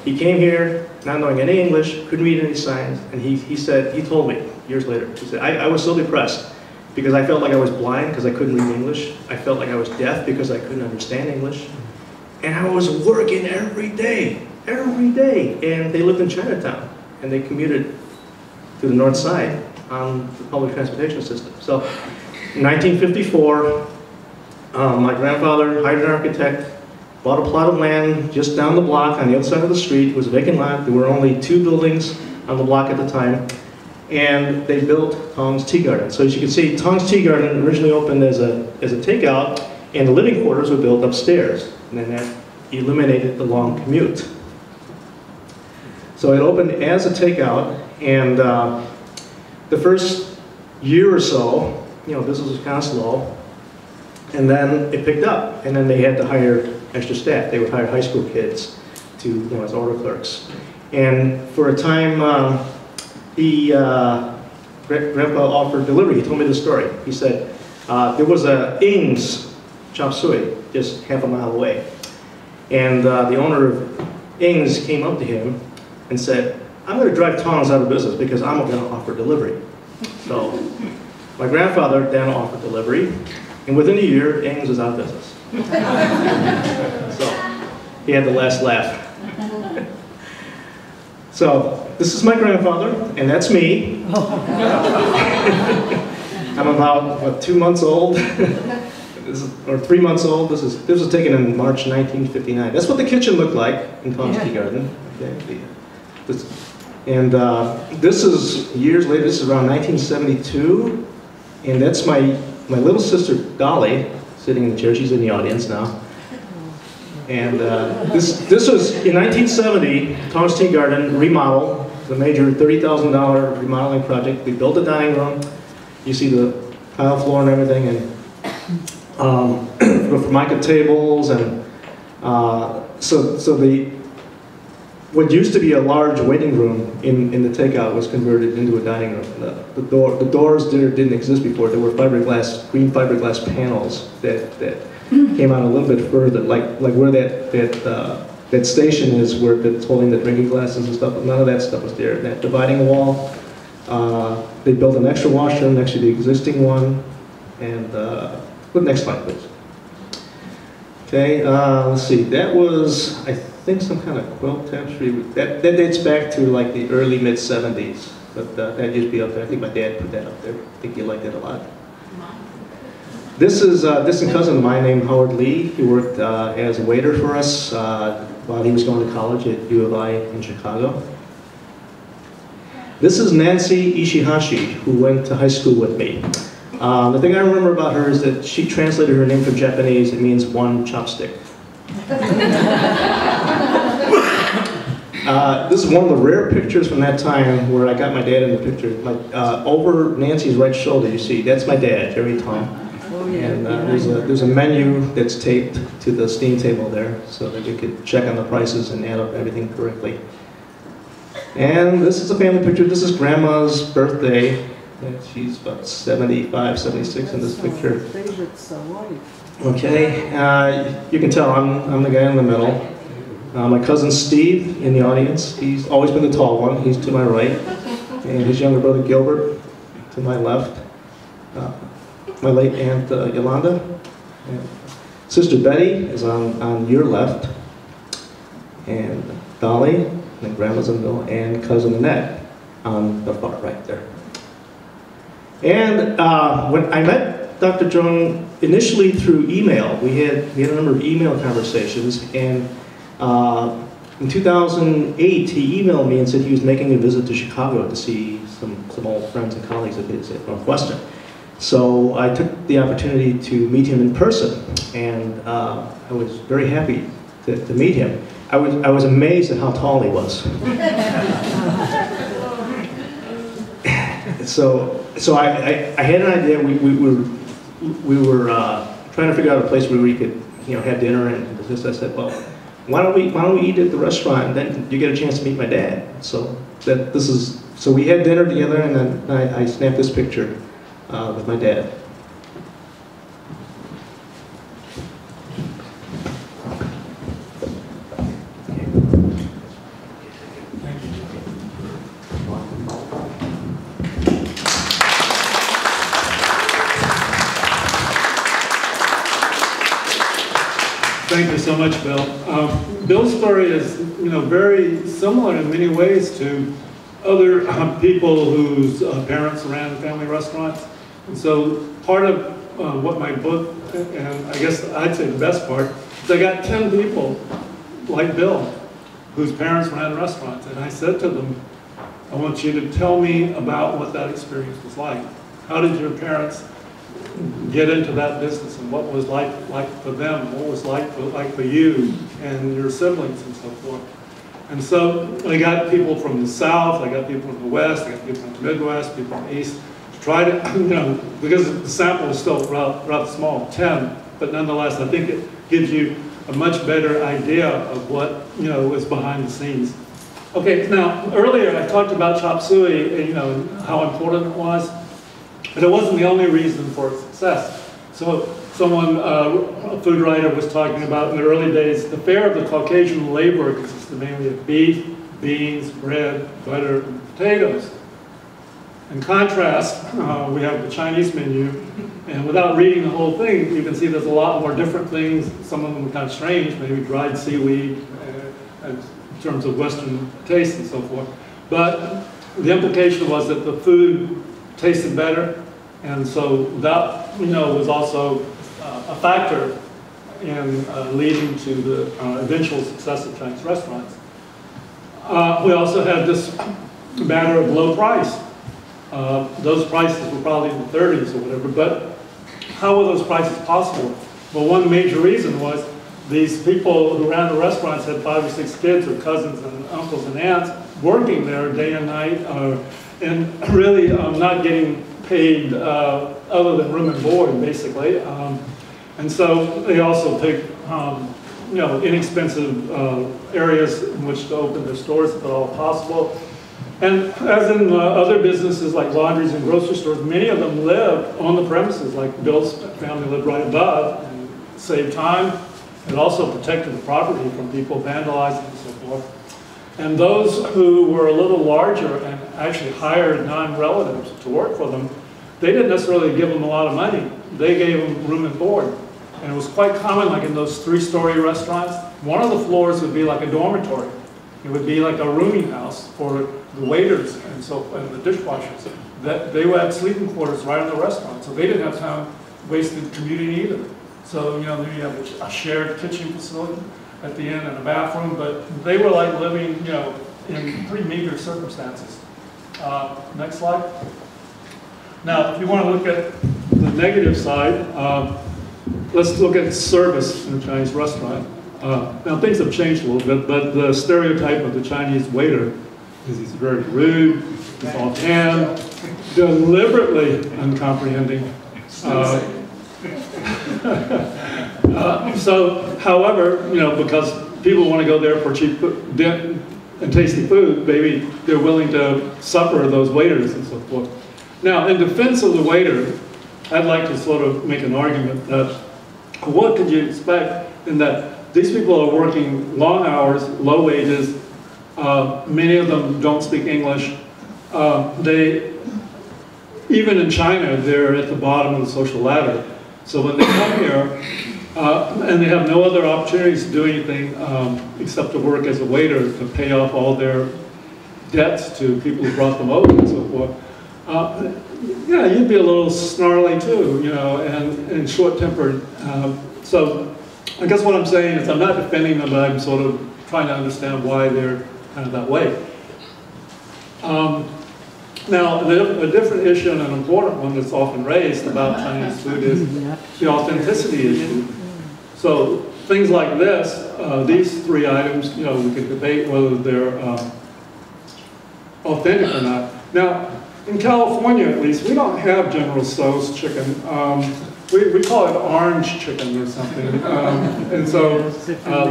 He came here not knowing any English, couldn't read any signs, and he told me years later, he said, I was so depressed because I felt like I was blind because I couldn't read English. I felt like I was deaf because I couldn't understand English. And I was working every day. And they lived in Chinatown, and they commuted to the north side on the public transportation system. So in 1954, my grandfather hired an architect, bought a plot of land just down the block on the other side of the street. It was a vacant lot. There were only 2 buildings on the block at the time. And they built Tong's Tea Garden. So as you can see, Tong's Tea Garden originally opened as a takeout, and the living quarters were built upstairs. And then that eliminated the long commute. So it opened as a takeout, and the first year or so, business was kind of slow, and then it picked up, and then they had to hire extra staff. They would hire high school kids to, as order clerks. And for a time, Grandpa offered delivery. He told me the story. He said, there was a Ing's chop suey just half a mile away. And the owner of Ing's came up to him and said, I'm going to drive Tong's out of business because I'm going to offer delivery. So my grandfather then offered delivery, and within a year, Ing's was out of business. So he had the last laugh. So this is my grandfather, and that's me. I'm about 2 months old, or 3 months old. This was taken in March 1959. That's what the kitchen looked like in Tong's Tea Garden. Okay. And this is years later. This is around 1972, and that's my little sister Dolly sitting in the chair. She's in the audience now. And this was in 1970. Tong's Tea Garden remodel, the major $30,000 remodeling project. We built a dining room. You see the tile floor and everything, and formica tables, and what used to be a large waiting room in the takeout was converted into a dining room. The doors there didn't exist before. There were green fiberglass panels that came out a little bit further, like where that station is, where it's holding the drinking glasses and stuff. None of that stuff was there. That dividing wall, they built an extra washroom next to the existing one. And next slide, please. Okay, let's see. That was, I think, some kind of quilt tapestry. That dates back to like the early mid-70s. But that used to be up there. I think my dad put that up there. I think he liked it a lot. This is a distant cousin of mine named Howard Lee. He worked as a waiter for us while he was going to college at U of I in Chicago. This is Nancy Ishihashi, who went to high school with me. The thing I remember about her is that she translated her name from Japanese. It means one chopstick. This is one of the rare pictures from that time where I got my dad in the picture. Over Nancy's right shoulder, you see, that's my dad, Bill Tong. Oh, yeah. And there's a menu that's taped to the steam table there so that you could check on the prices and add up everything correctly. And this is a family picture. This is Grandma's birthday. She's about 75, 76 in this picture. Okay, you can tell I'm the guy in the middle. My cousin Steve in the audience. He's always been the tall one. He's to my right. And his younger brother Gilbert to my left. My late aunt Yolanda. And Sister Betty is on your left. And Dolly, and Grandma's in the middle, and cousin Annette on the far right there. And when I met Dr. Jung initially through email, we had a number of email conversations, and in 2008 he emailed me and said he was making a visit to Chicago to see some old friends and colleagues of his at Northwestern. So I took the opportunity to meet him in person, and I was very happy to meet him. I was amazed at how tall he was. So I had an idea. We were trying to figure out a place where we could, have dinner, and I said, well, why don't we eat at the restaurant, and then you get a chance to meet my dad. So we had dinner together, and then I snapped this picture with my dad. Thank you so much, Bill. Bill's story is, very similar in many ways to other people whose parents ran family restaurants. And so part of what my book, and I guess I'd say the best part, is I got 10 people like Bill whose parents ran restaurants. And I said to them, I want you to tell me about what that experience was like. How did your parents get into that business, and what was like for them, what was like for you and your siblings and so forth. And so I got people from the South, I got people from the West, I got people from the Midwest, people from the East, to try to, because the sample is still rather small, 10, but nonetheless I think it gives you a much better idea of what, was behind the scenes. Okay, now earlier I talked about chop suey, and how important it was. But it wasn't the only reason for its success. So someone, a food writer, was talking about in the early days, the fare of the Caucasian laborer consisted mainly of beef, beans, bread, butter, and potatoes. In contrast, we have the Chinese menu, and without reading the whole thing, you can see there's a lot more different things. Some of them are kind of strange, maybe dried seaweed, in terms of Western taste and so forth. But the implication was that the food tasted better, and so that was also a factor in leading to the eventual success of Chinese restaurants. We also had this matter of low price. Those prices were probably in the 30s or whatever, but how were those prices possible? Well, one major reason was these people who ran the restaurants had 5 or 6 kids or cousins and uncles and aunts working there day and night, and really not getting paid other than room and board, basically. And so they also picked, inexpensive areas in which to open their stores if at all possible. And as in other businesses like laundries and grocery stores, many of them lived on the premises, like Bill's family lived right above, and saved time. It also protected the property from people vandalizing and so forth. And those who were a little larger and actually hired non-relatives to work for them, they didn't necessarily give them a lot of money. They gave them room and board. And it was quite common, like in those 3-story restaurants, one of the floors would be like a dormitory. It would be like a rooming house for the waiters and the dishwashers. That they would have sleeping quarters right in the restaurant, so they didn't have time wasted commuting either. So you have a shared kitchen facility at the end and a bathroom, but they were like living, in pretty meager circumstances. Next slide. Now, if you want to look at the negative side, let's look at service in a Chinese restaurant. Now, things have changed a little bit, but the stereotype of the Chinese waiter is he's very rude, he's offhand, deliberately uncomprehending. So, however, because people want to go there for cheap and tasty food, maybe they're willing to suffer those waiters and so forth. Now, in defense of the waiter, I'd like to sort of make an argument that what could you expect in that these people are working long hours, low wages, many of them don't speak English. Even in China, they're at the bottom of the social ladder. So when they come here, and they have no other opportunities to do anything except to work as a waiter to pay off all their debts to people who brought them over and so forth. Yeah, you'd be a little snarly too, and short-tempered. So I guess what I'm saying is I'm not defending them, but I'm sort of trying to understand why they're kind of that way. Now, a different issue and an important one that's often raised about Chinese food is the authenticity issue. So things like this, these three items, you know, we could debate whether they're authentic or not. Now, in California at least, we don't have General Tso's chicken. We call it orange chicken or something. And so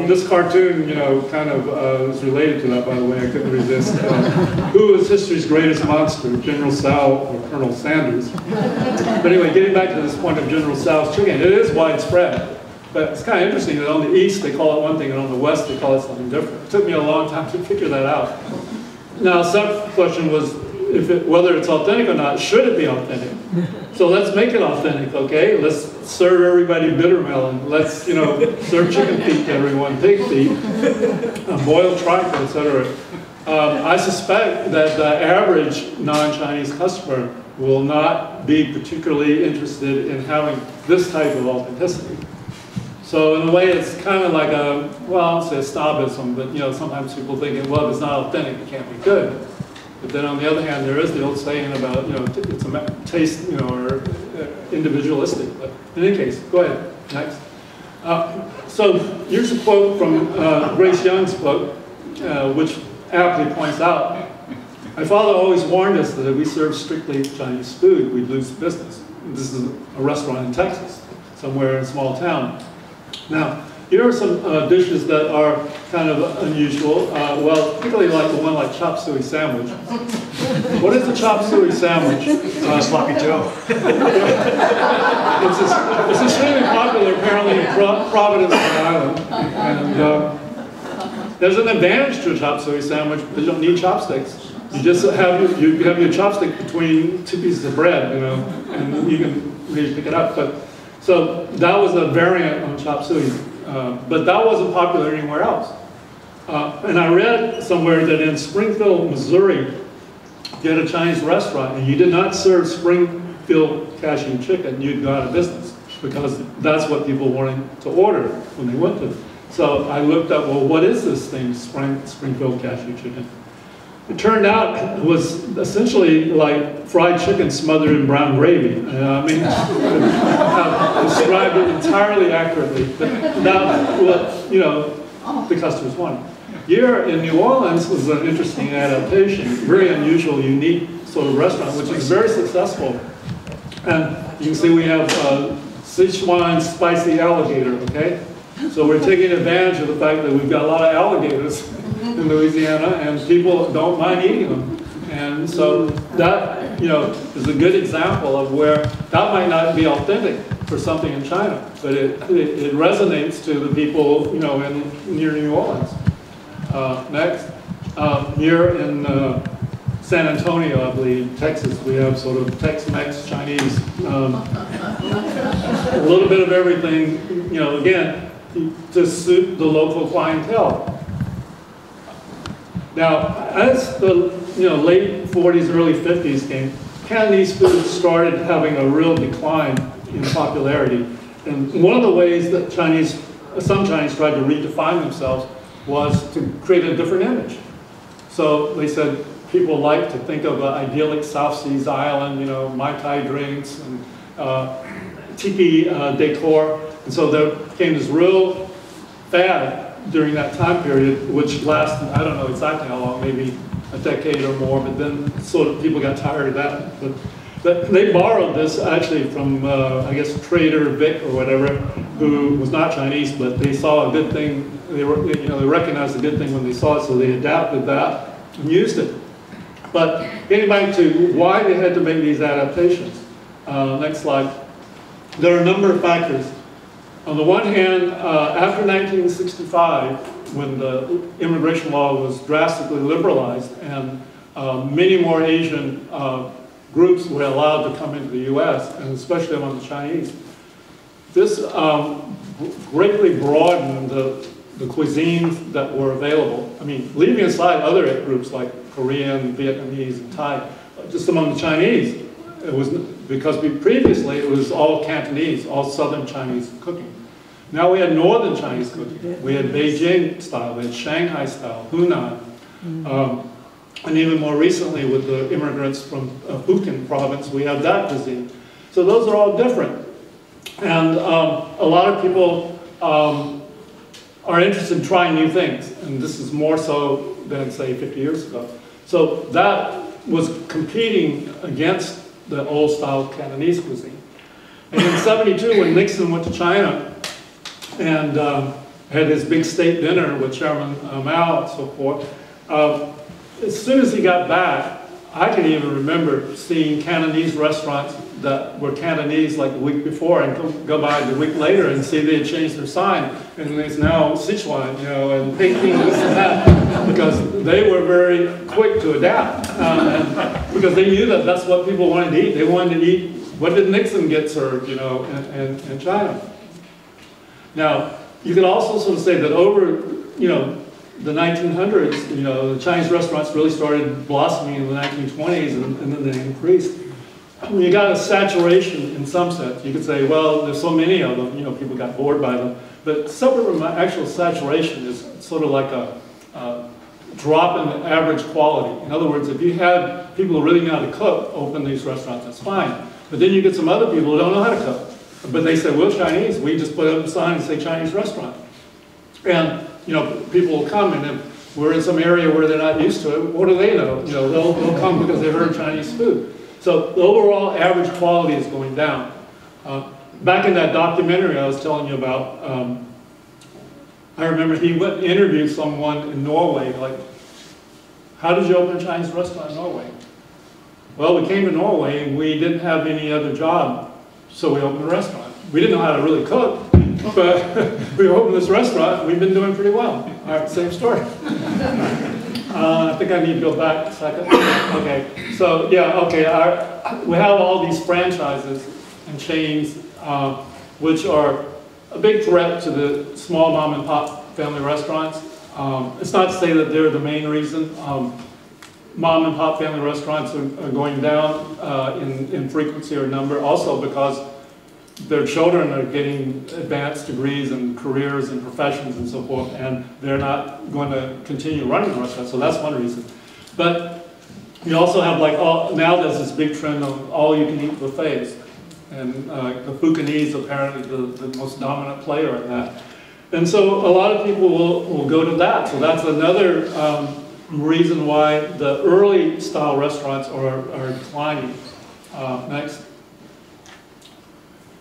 this cartoon, you know, kind of is related to that, by the way. I couldn't resist. Who is history's greatest monster, General Tso or Colonel Sanders? But anyway, getting back to this point of General Tso's chicken, it is widespread. But it's kind of interesting that on the East they call it one thing and on the West they call it something different. It took me a long time to figure that out. Now, some question was whether it's authentic or not. Should it be authentic? So let's make it authentic, okay? Let's serve everybody bitter melon. Let's, you know, serve chicken feet to everyone, pig feet, boiled tripe, etc. I suspect that the average non-Chinese customer will not be particularly interested in having this type of authenticity. So in a way, it's kind of like a, well, I won't say snobism, but you know, sometimes people think, well, if it's not authentic, it can't be good. But then on the other hand, there is the old saying about, you know, it's a taste, you know, or individualistic. But in any case, go ahead, next. So here's a quote from Grace Young's book, which aptly points out, my father always warned us that if we served strictly Chinese food, we'd lose business. This is a restaurant in Texas, somewhere in a small town. Now, here are some dishes that are kind of unusual. Well, particularly like the one like chop suey sandwich. What is a chop suey sandwich? Sloppy Joe. It's extremely popular apparently in Providence, Rhode Island. And there's an advantage to a chop suey sandwich because you don't need chopsticks. You just have your chopstick between two pieces of bread, you know, and you can really pick it up. But so that was a variant on chop suey. But that wasn't popular anywhere else. And I read somewhere that in Springfield, Missouri, you had a Chinese restaurant and you did not serve Springfield cashew chicken, you'd go out of business because that's what people wanted to order when they went to it. So I looked up, well, what is this thing, Springfield cashew chicken? It turned out it was essentially like fried chicken smothered in brown gravy. I mean, I described it entirely accurately, but that's what, you know, the customers wanted. Here in New Orleans was an interesting adaptation, very unusual, unique sort of restaurant, which is very successful. And you can see we have Sichuan spicy alligator, okay? So we're taking advantage of the fact that we've got a lot of alligators in Louisiana, and people don't mind eating them. And so that, you know, is a good example of where that might not be authentic for something in China, but it resonates to the people, you know, near New Orleans. Next, here in San Antonio, I believe, Texas, we have sort of Tex-Mex Chinese, a little bit of everything, you know, again, to suit the local clientele. Now, as the late 40s, early 50s came, Cantonese food started having a real decline in popularity. And one of the ways that some Chinese tried to redefine themselves was to create a different image. So they said people like to think of an idyllic South Seas island, you know, Mai Tai drinks and tiki decor. And so there became this real fad during that time period, which lasted, I don't know exactly how long, maybe a decade or more, but then sort of people got tired of that. But they borrowed this actually from, I guess, Trader Vic or whatever, who was not Chinese, but they saw a good thing, they recognized a good thing when they saw it, so they adapted that and used it. But getting back to why they had to make these adaptations. Next slide. There are a number of factors. On the one hand, after 1965, when the immigration law was drastically liberalized and many more Asian groups were allowed to come into the U.S., and especially among the Chinese, this greatly broadened the cuisines that were available. I mean, leaving aside other groups like Korean, Vietnamese, and Thai, just among the Chinese, it was because previously it was all Cantonese, all Southern Chinese cooking. Now we had Northern Chinese cooking. We had Beijing style, we had Shanghai style, Hunan. And even more recently with the immigrants from Fujian province, we have that cuisine. So those are all different. And a lot of people are interested in trying new things. And this is more so than, say, 50 years ago. So that was competing against the old style Cantonese cuisine. And in '72, when Nixon went to China and had his big state dinner with Chairman Mao and so forth, as soon as he got back, I can even remember seeing Cantonese restaurants that were Cantonese like the week before and go by the week later and see they had changed their sign and it's now Sichuan, you know, and Peking, this and that, because they were very quick to adapt. And because they knew that that's what people wanted to eat. They wanted to eat, what did Nixon get served, you know, in China? Now, you could also sort of say that over, you know, the 1900s, you know, the Chinese restaurants really started blossoming in the 1920s and then they increased. When you got a saturation in some sense, you could say, well, there's so many of them, you know, people got bored by them. But separate from actual saturation is sort of like a drop in the average quality. In other words, if you had people who really know how to cook open these restaurants, that's fine. But then you get some other people who don't know how to cook. But they say, we're Chinese. We just put up a sign and say Chinese restaurant. And, you know, people will come, and if we're in some area where they're not used to it, what do they know? You know, they'll come because they heard Chinese food. So the overall average quality is going down. Back in that documentary I was telling you about, I remember he went and interviewed someone in Norway, like, how did you open a Chinese restaurant in Norway? Well, we came to Norway and we didn't have any other job, so we opened a restaurant. We didn't know how to really cook, but we opened this restaurant and we've been doing pretty well. All right, same story. I think I need to go back a second. Okay, so yeah, okay, we have all these franchises and chains which are a big threat to the small mom and pop family restaurants. It's not to say that they're the main reason. Mom and pop family restaurants are going down in frequency or number, also because their children are getting advanced degrees and careers and professions and so forth, and they're not going to continue running the restaurant, so that's one reason. But you also have, like, now there's this big trend of all-you-can-eat buffets, and the Fujianese apparently the most dominant player in that. And so a lot of people will go to that, so that's another reason why the early style restaurants are declining. Next.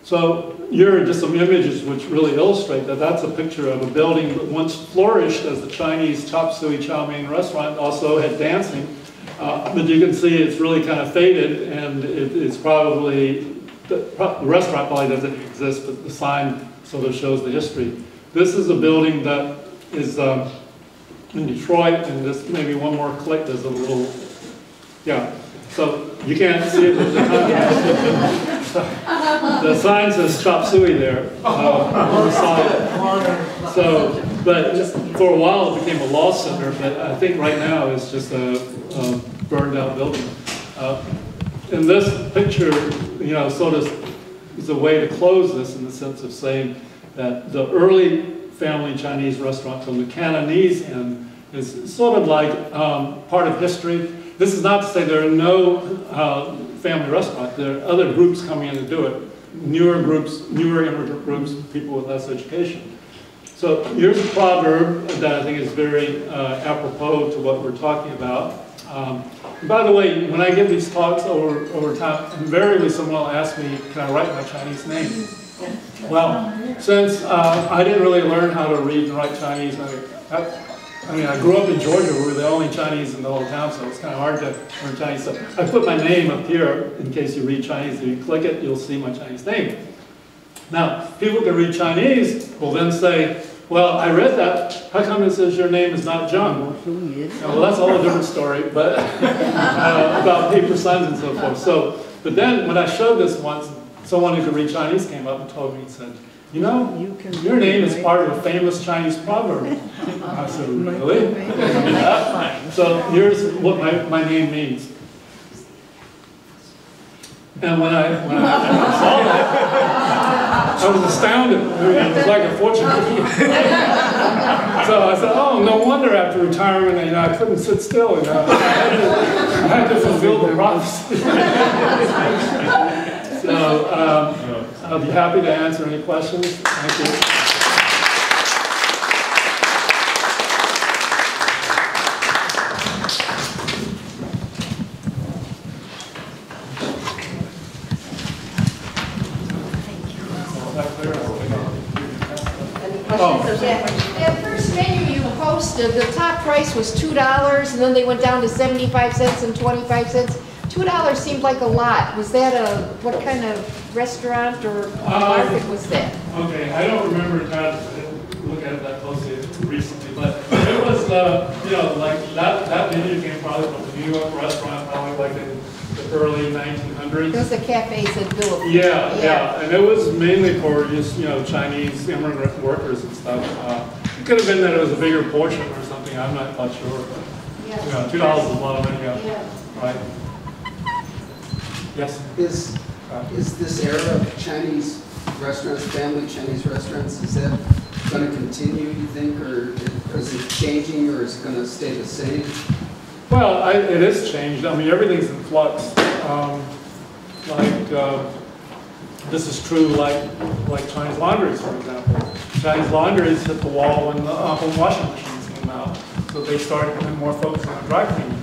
So here are just some images which really illustrate that that's a picture of a building that once flourished as the Chinese chop suey chow mein restaurant, also had dancing. But you can see it's really kind of faded, and it's probably, the restaurant probably doesn't exist, but the sign sort of shows the history. This is a building that is in Detroit, and this, maybe one more click, there's a little, yeah. So you can't see it with the context. The sign says chop suey there on the side. So, but for a while it became a law center, but I think right now it's just a burned out building. And this picture, you know, sort of is a way to close this in the sense of saying that the early family Chinese restaurant from the Cantonese end is sort of like part of history. This is not to say there are no family restaurants. There are other groups coming in to do it. Newer groups, newer immigrant groups, people with less education. So here's a proverb that I think is very apropos to what we're talking about. By the way, when I give these talks over time, invariably someone will ask me, can I write my Chinese name? Well, since I didn't really learn how to read and write Chinese, I mean, I grew up in Georgia. We were the only Chinese in the whole town, so it's kind of hard to learn Chinese. So I put my name up here in case you read Chinese. If you click it, you'll see my Chinese name. Now, people who can read Chinese will then say, well, I read that. How come it says your name is not Jung? Well, that's a whole different story, but about paper signs and so forth. So, but then when I showed this once, someone who could read Chinese came up and told me, and said, you know, your name is part of a famous Chinese proverb. I said, really? So here's what my name means. And when I saw that, I was astounded. It was like a fortune cookie. So I said, oh, no wonder after retirement, you know, I couldn't sit still, you know. I had to fulfill the prophecy. So I'll be happy to answer any questions. Thank you. That first menu you posted, the top price was $2, and then they went down to 75 cents and 25 cents. $2 seemed like a lot. Was that what kind of restaurant or market was that? Okay, I don't remember trying to look at it that closely recently, but it was, you know, like that menu came probably from a New York restaurant, probably like in the early 1900s. It was the cafe said Bill. Yeah, and it was mainly for just, you know, Chinese immigrant workers and stuff. It could have been that it was a bigger portion or something, I'm not quite sure, but, you know, $2 is a lot of money, right? Yes? Is this era of Chinese restaurants, family Chinese restaurants, is that going to continue, you think, or is it changing, or is it going to stay the same? Well, it is changed. I mean, everything's in flux. This is true, like Chinese laundries, for example. Chinese laundries hit the wall when the home washing machines came out, so they started becoming more focused on dry cleaning.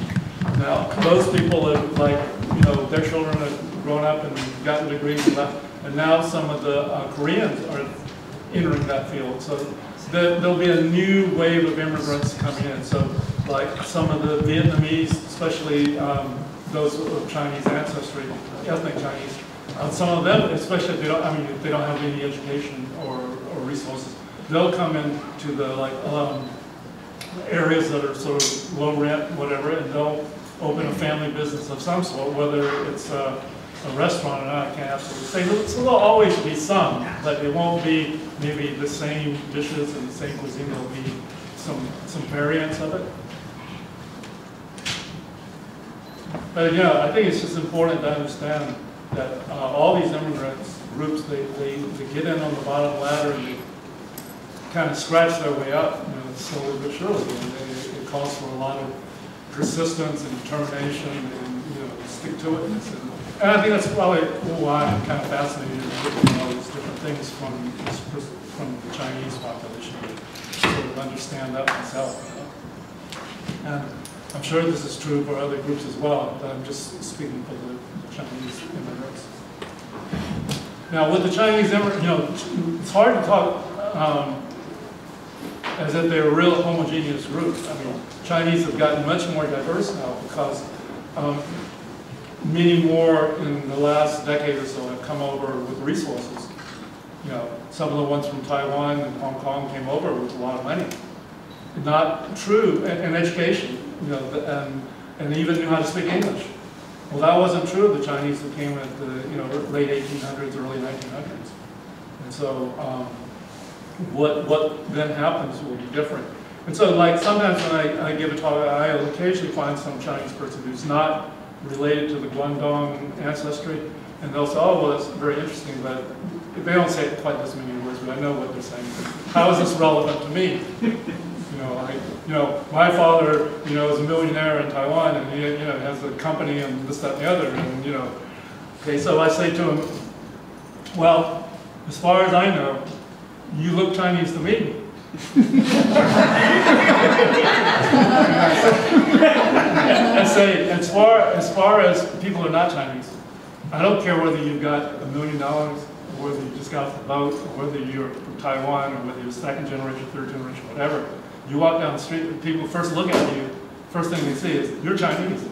Now, those people have, like, you know, their children have grown up and gotten degrees and left, and now some of the Koreans are entering that field. So there'll be a new wave of immigrants coming in. So, like some of the Vietnamese, especially those of Chinese ancestry, ethnic Chinese, some of them, especially if they don't, if they don't have any education or resources, they'll come into the areas that are sort of low rent, whatever, and they'll open a family business of some sort, whether it's a restaurant or not, I can't absolutely say. So there'll always be some, but it won't be maybe the same dishes and the same cuisine. There'll be some variants of it. But yeah, I think it's just important to understand that all these immigrants groups, they get in on the bottom ladder and they kind of scratch their way up, you know, slowly but surely. And it calls for a lot of persistence and determination and, you know, stick-to-itness. And I think that's probably why I'm kind of fascinated with all these different things from the Chinese population, to sort of understand that myself. You know? And I'm sure this is true for other groups as well, but I'm just speaking for the Chinese immigrants. Now, with the Chinese immigrants, you know, it's hard to talk as if they're a real homogeneous group. I mean, Chinese have gotten much more diverse now because many more in the last decade or so have come over with resources. You know, some of the ones from Taiwan and Hong Kong came over with a lot of money. Not true, and education, you know, and even knew how to speak English. Well, that wasn't true of the Chinese who came at the late 1800s, early 1900s. And so what then happens will be different. And so, like, sometimes when I give a talk, I'll occasionally find some Chinese person who's not related to the Guangdong ancestry, and they'll say, oh, well, that's very interesting, but they don't say it quite this many words, but I know what they're saying. How is this relevant to me? My father, is a millionaire in Taiwan, and he, has a company and this, that, and the other, and, okay, so I say to him, well, as far as I know, you look Chinese to me. I say, as far as people are not Chinese, I don't care whether you've got $1 million, or whether you just got off the boat, or whether you're from Taiwan, or whether you're second generation, third generation, whatever. You walk down the street, and people first look at you, first thing they see is, you're Chinese.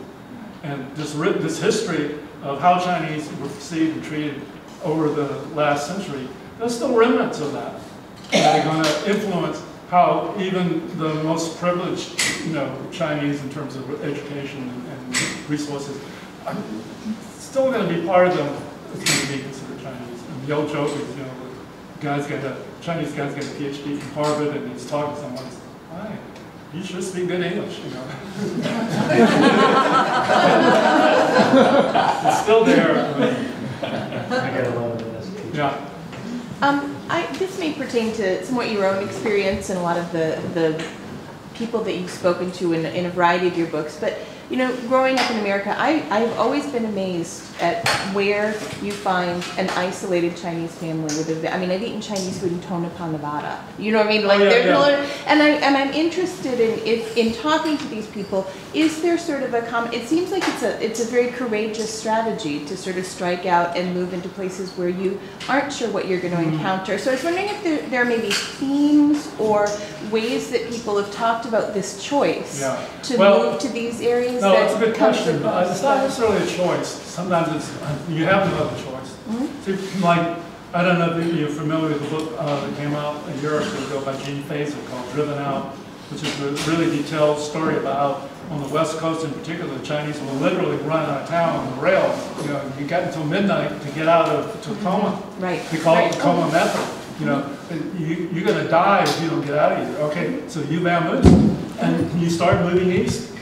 And this history of how Chinese were perceived and treated over the last century, there's still remnants of that that are going to influence how even the most privileged, Chinese in terms of education and resources, are still going to be part of them that's going to be considered Chinese. And the old joke is, Chinese guy's got a PhD from Harvard, and he's talking to someone. Hi, you sure speak good English, It's still there. I get a lot of this. Yeah. This this may pertain to somewhat your own experience and a lot of the people that you've spoken to in a variety of your books, but you know, growing up in America, I've always been amazed at where you find an isolated Chinese family with a, I mean, I've eaten Chinese food in Tonopah, Nevada. You know what I mean? Like, and I'm interested in talking to these people. Is there sort of a common? It seems like it's a very courageous strategy to sort of strike out and move into places where you aren't sure what you're going to encounter. So I was wondering if there may be themes or ways that people have talked about this choice to move to these areas. No, it's a good question. It's not necessarily a choice. Sometimes you have no other choice. See, like, I don't know if you're familiar with the book that came out a year or so ago by Gene Faisal called Driven Out, which is a really detailed story about how on the West Coast in particular, the Chinese will literally run out of town on the rail. You know, you get until midnight to get out of Tacoma. Right. They call it Tacoma method. You know, you're going to die if you don't get out of here. Okay, so you vamoose, and you start moving east.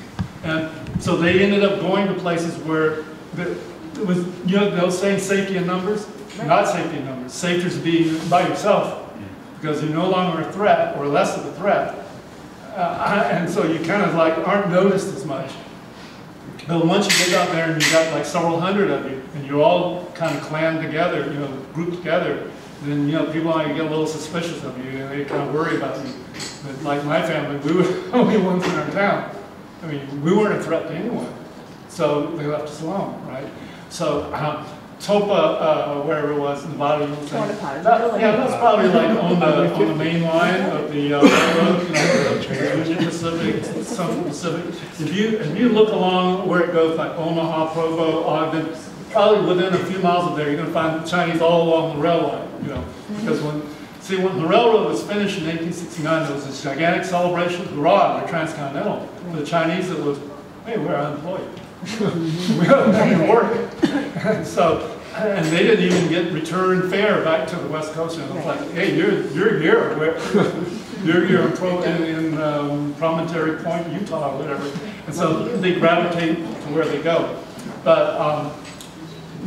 And so they ended up going to places where it was, you know, they'll say safety in numbers, not safety in numbers. Safety is being by yourself because you're no longer a threat or less of a threat. And so you kind of like aren't noticed as much. But once you get out there and you got like several hundred of you and you're all kind of clan together, you know, grouped together, then, you know, people might get a little suspicious of you and they kind of worry about you. But like my family, we were the only ones in our town. I mean, we weren't a threat to anyone, so they left us alone, right? So Topa, wherever it was, Nevada, that's probably like on the main line of the railroad, Union Pacific, Central Pacific. If you look along where it goes, like Omaha, Provo, Ogden, probably within a few miles of there, you're going to find Chinese all along the rail line, you know, because when the railroad was finished in 1869, there was this gigantic celebration, hurrah, they're transcontinental. For the Chinese, it was, hey, we're unemployed. We don't have to work. And they didn't even get return fare back to the West Coast. And it was like, hey, you're here. You're in Promontory Point, Utah, or whatever. And so they gravitate to where they go. But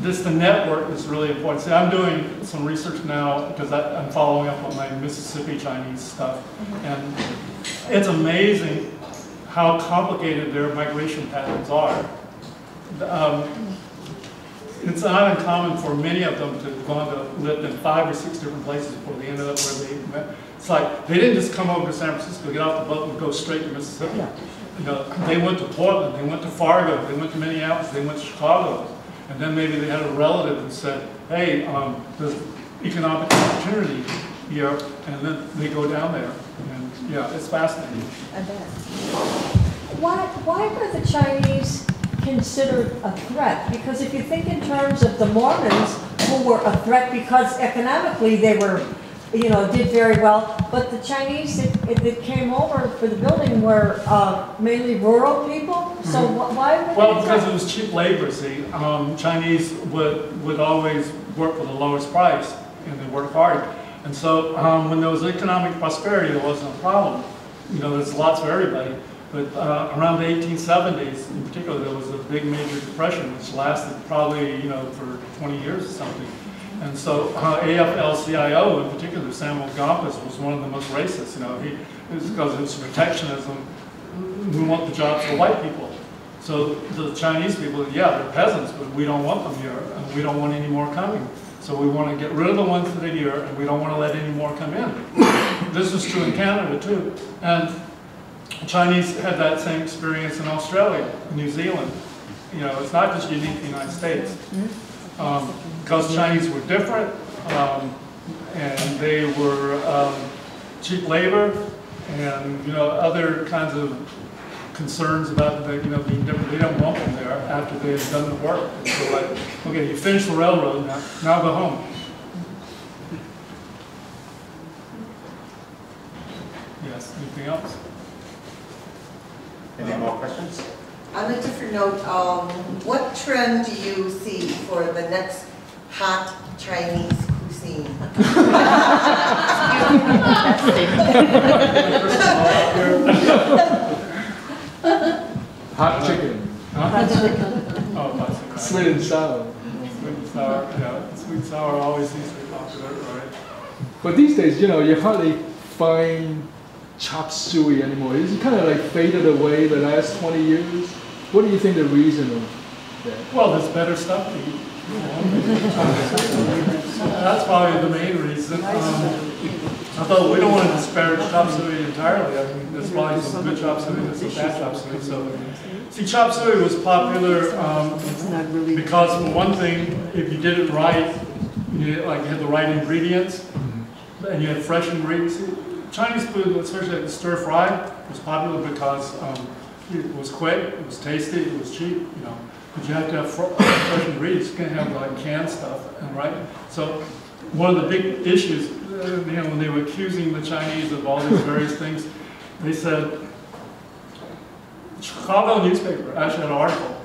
the network is really important. See, I'm doing some research now because I'm following up on my Mississippi Chinese stuff. And it's amazing how complicated their migration patterns are. It's not uncommon for many of them to go on to live in 5 or 6 different places before they ended up where they met. It's like they didn't just come over to San Francisco, get off the boat, and go straight to Mississippi. You know, they went to Portland, they went to Fargo, they went to Minneapolis, they went to Chicago. And then maybe they had a relative who said, hey, there's economic opportunity here, and then they go down there. And yeah, it's fascinating. I bet. Why were the Chinese considered a threat? Because if you think in terms of the Mormons, who were a threat because economically they were, you know, did very well, but the Chinese that came over for the building were mainly rural people. So why would well, because it was cheap labor. See, Chinese would always work for the lowest price, and they worked hard. And so when there was economic prosperity, there wasn't a problem. You know, there's lots for everybody. But around the 1870s, in particular, there was a big major depression, which lasted probably, you know, for 20 years or something. And so AFL-CIO, in particular, Samuel Gompers, was one of the most racist. You know, it was because it was protectionism. We want the jobs for white people. So the Chinese people, yeah, they're peasants, but we don't want them here, and we don't want any more coming. So we want to get rid of the ones that are here, and we don't want to let any more come in. This is true in Canada, too. And Chinese had that same experience in Australia, New Zealand. You know, it's not just unique to the United States. Because Chinese were different, and they were cheap labor, and, you know, other kinds of concerns about the, you know, being different. They don't want them there after they have done the work. And so, like, okay, you finished the railroad, now go home. Yes, anything else? Any more questions? On a different note, what trend do you see for the next hot Chinese cuisine? Hot chicken. Hot chicken. Oh, hot chicken. Sweet and sour. Sweet and sour, yeah. Sweet and sour always seems to be popular, right? But these days, you hardly find chop suey anymore. It's kind of like faded away the last 20 years. What do you think the reason of that? Well, there's better stuff to eat. That's probably the main reason. Although we don't want to disparage chop suey entirely. I mean, there's probably some good chop suey, there's some bad chop suey. So, see, chop suey was popular because, for one thing, if you did it right, you had the right ingredients, and you had fresh ingredients. Chinese food, especially like the stir fry, was popular because it was quick, it was tasty, it was cheap, But you have to have fresh ingredients. You can't have like canned stuff, right? So one of the big issues, when they were accusing the Chinese of all these various things, they said, Chicago newspaper actually had an article.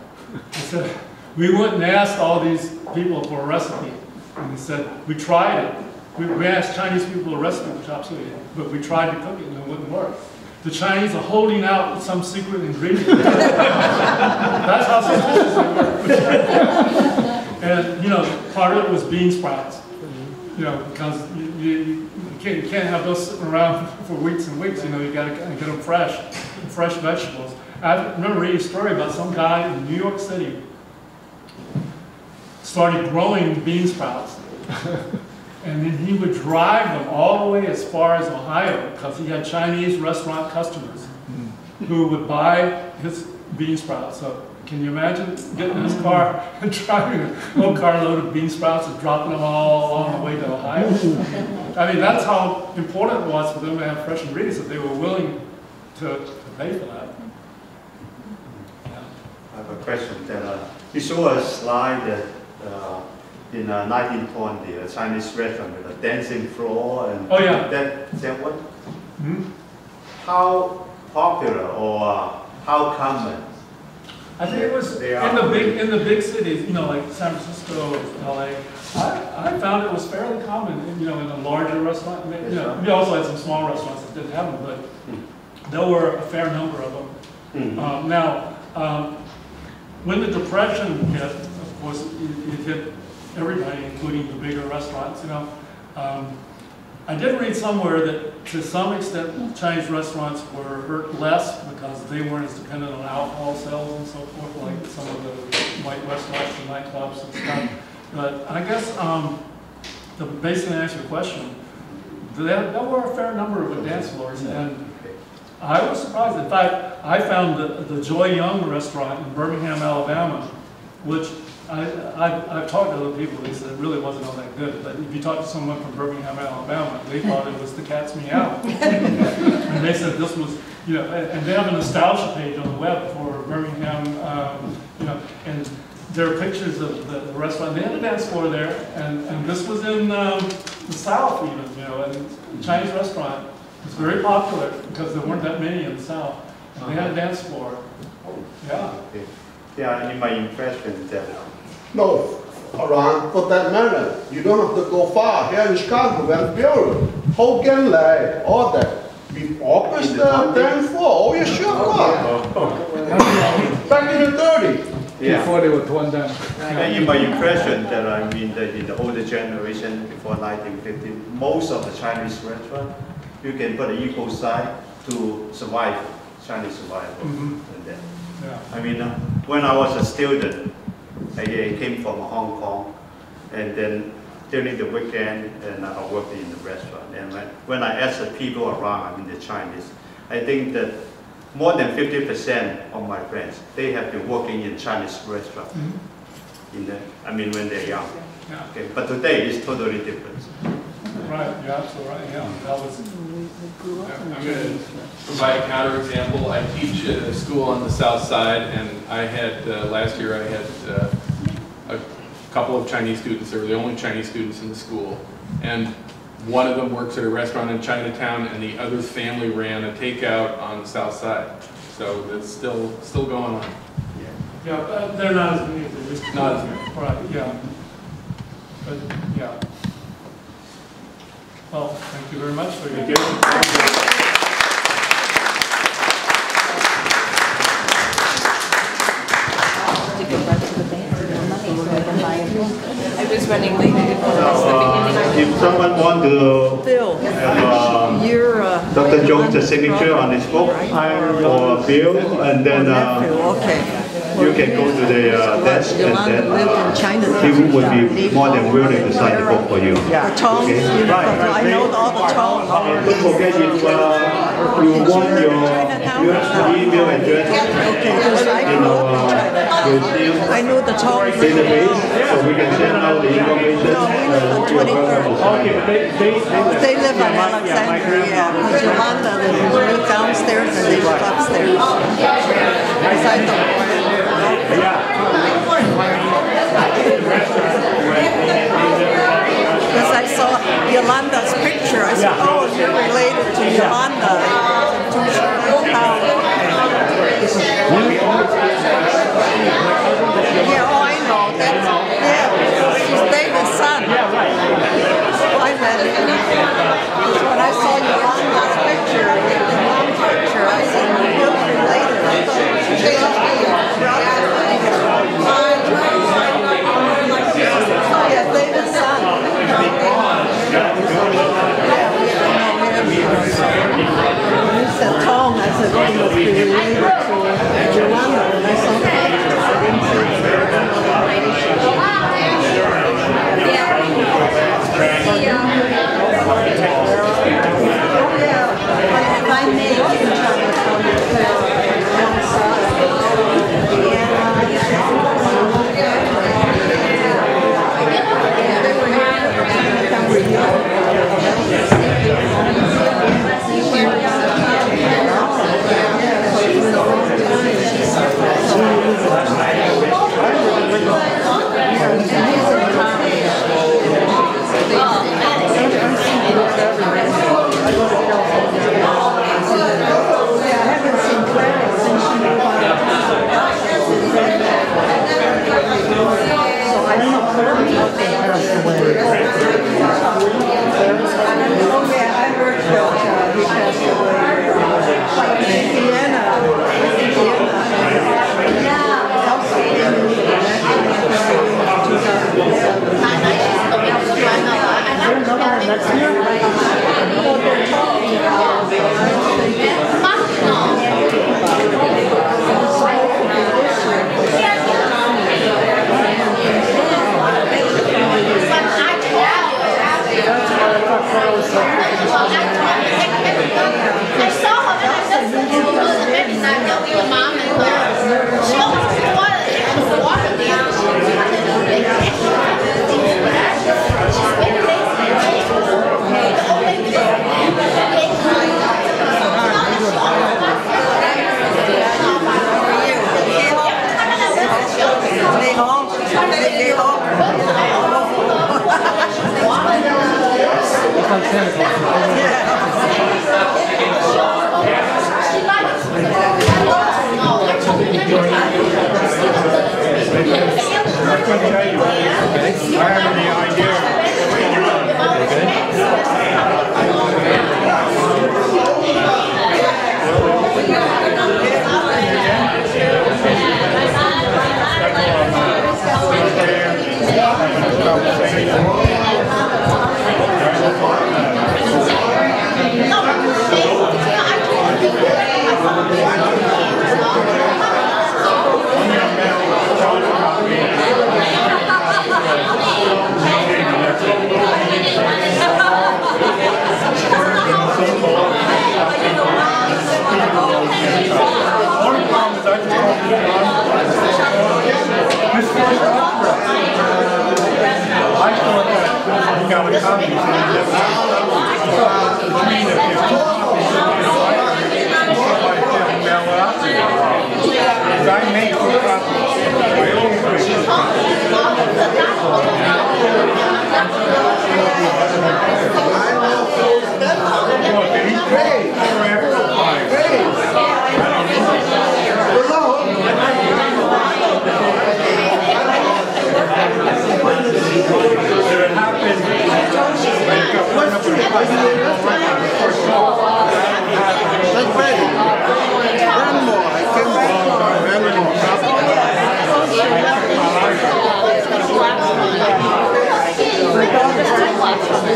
They said, we went and asked all these people for a recipe. And they said, we tried it. We asked Chinese people a recipe for chop suey, but we tried to cook it and it wouldn't work. The Chinese are holding out some secret ingredient. That's how suspicious they were. And part of it was bean sprouts. Because you can't have those sitting around for weeks and weeks. You got to get them fresh vegetables. I remember reading a story about some guy in New York City started growing bean sprouts. And then he would drive them all the way as far as Ohio because he had Chinese restaurant customers who would buy his bean sprouts. So can you imagine getting in his car and driving a whole carload of bean sprouts and dropping them all along the way to Ohio? I mean, that's how important it was for them to have fresh ingredients, that they were willing to pay for that. I have a question. You saw a slide that in 1920, a Chinese restaurant with a dancing floor, and that what? How popular or how common? I think it was in the big cities, like San Francisco, LA. I found it was fairly common, in a larger restaurant. We also had some small restaurants that didn't have them, but there were a fair number of them. Now, when the Depression hit, of course, it hit everybody, including the bigger restaurants. I did read somewhere that to some extent Chinese restaurants were hurt less because they weren't as dependent on alcohol sales and so forth, like some of the white restaurants and nightclubs and stuff. But I guess to basically answer your question, there were a fair number of dance floors, and I was surprised. In fact, I found the Joy Jung restaurant in Birmingham, Alabama, which I've talked to other people. They said it really wasn't all that good. But if you talk to someone from Birmingham, Alabama, they thought it was the cat's meow. And they said this was, and they have a nostalgia page on the web for Birmingham, and there are pictures of the restaurant. They had a dance floor there, and this was in the South even, and the Chinese restaurant was very popular because there weren't that many in the South. And they had a dance floor. Yeah. Yeah, in my impression that no, around for that matter, you don't have to go far. Here in Chicago, we have built Hogan Lake, all that. We opened the dance floor. Oh, yeah, sure, back in the 30s. Before they were torn down. In my impression that that in the older generation, before 1950, most of the Chinese restaurants, you can put an equal side to survive, Chinese survival. And then, when I was a student, I came from Hong Kong, and then during the weekend, and I worked in the restaurant. And when I asked the people around, the Chinese, I think that more than 50% of my friends, they have been working in Chinese restaurant. When they're young. Yeah. Okay, but today is totally different. Right, you're absolutely right. Yeah, that was. I'm going to provide a counterexample. I teach at a school on the south side, and I had last year I had a couple of Chinese students. They were the only Chinese students in the school, and one of them works at a restaurant in Chinatown, and the other's family ran a takeout on the south side. So that's still going on. Yeah, but they're not as many as they used to be. Not as many. Right. Yeah. But yeah. Well, thank you very much for your gift. I was running late. I didn't realize the beginning. if someone want to have Dr. Jung's signature on his book, or Bill, and then you can go to the desk, and then he would be more than willing to sign the book for you. Okay? I know all the Tong. Don't forget if you want your email address, I know the Tong database, so we can send out the information. They live in Alexandria, because Yolanda lives downstairs and they live upstairs. Beside the because I saw Yolanda's picture, I said, oh, you're related to Yolanda. Yeah, oh, I know. She's David's son. I met her. When I saw Yolanda's picture, the mom's picture, I said, you're related. I thought she was yeah, David's son. He said Tong, I said, oh, you must be related to Yolanda. And I saw pictures, I didn't see if I may, you can tell me from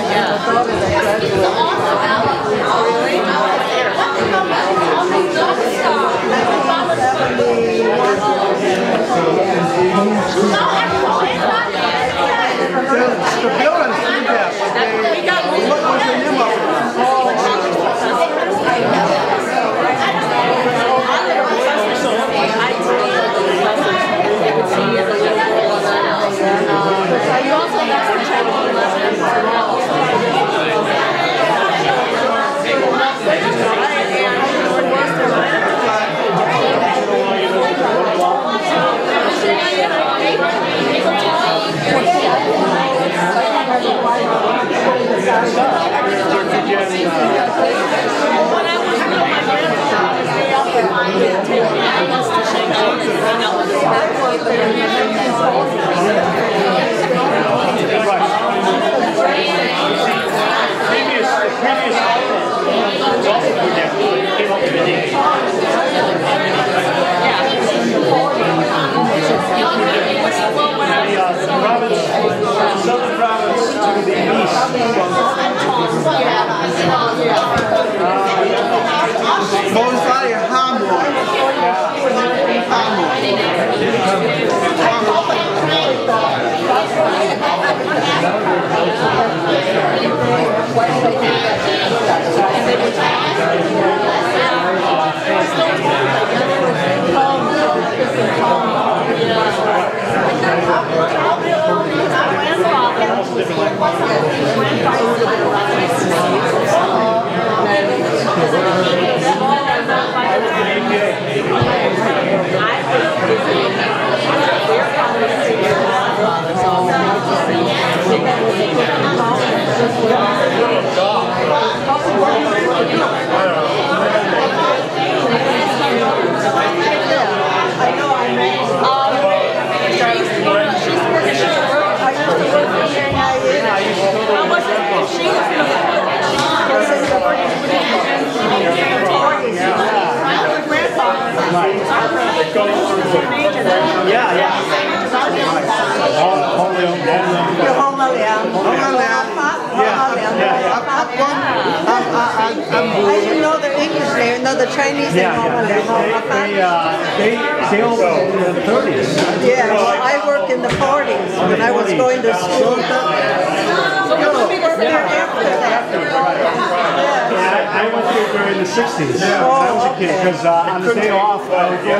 Southern province to the east I didn't know the English name, no, the Chinese name. They opened in the 30s. Yeah, well, I worked in the 40s when I was going to school. I went there during the 60s when I was a kid, because on the day off, I would go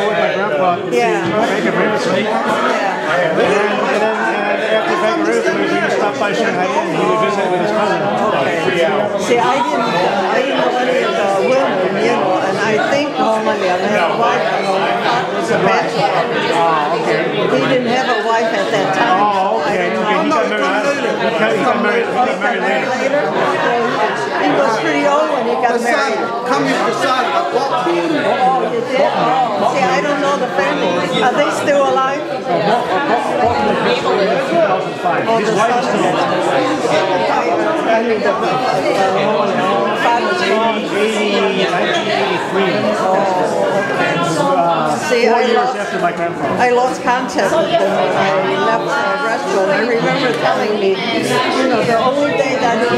with my grandpa to see Bank of Riverside. And then after Bank of Riverside, he would stop by Shanghai and he would visit with his cousin. See, I didn't know any of the women, you know, and I think normally I had a wife, was a bachelor. He didn't have a wife at that time. He got married later. He was pretty old when he got married. Oh, you did? Oh, see, I don't know the family. Are they still alive? 2005. His wife is still alive. See, 4 years after my grandfather. I lost contact with him when I left the restaurant. I remember telling me, you know, the only day that he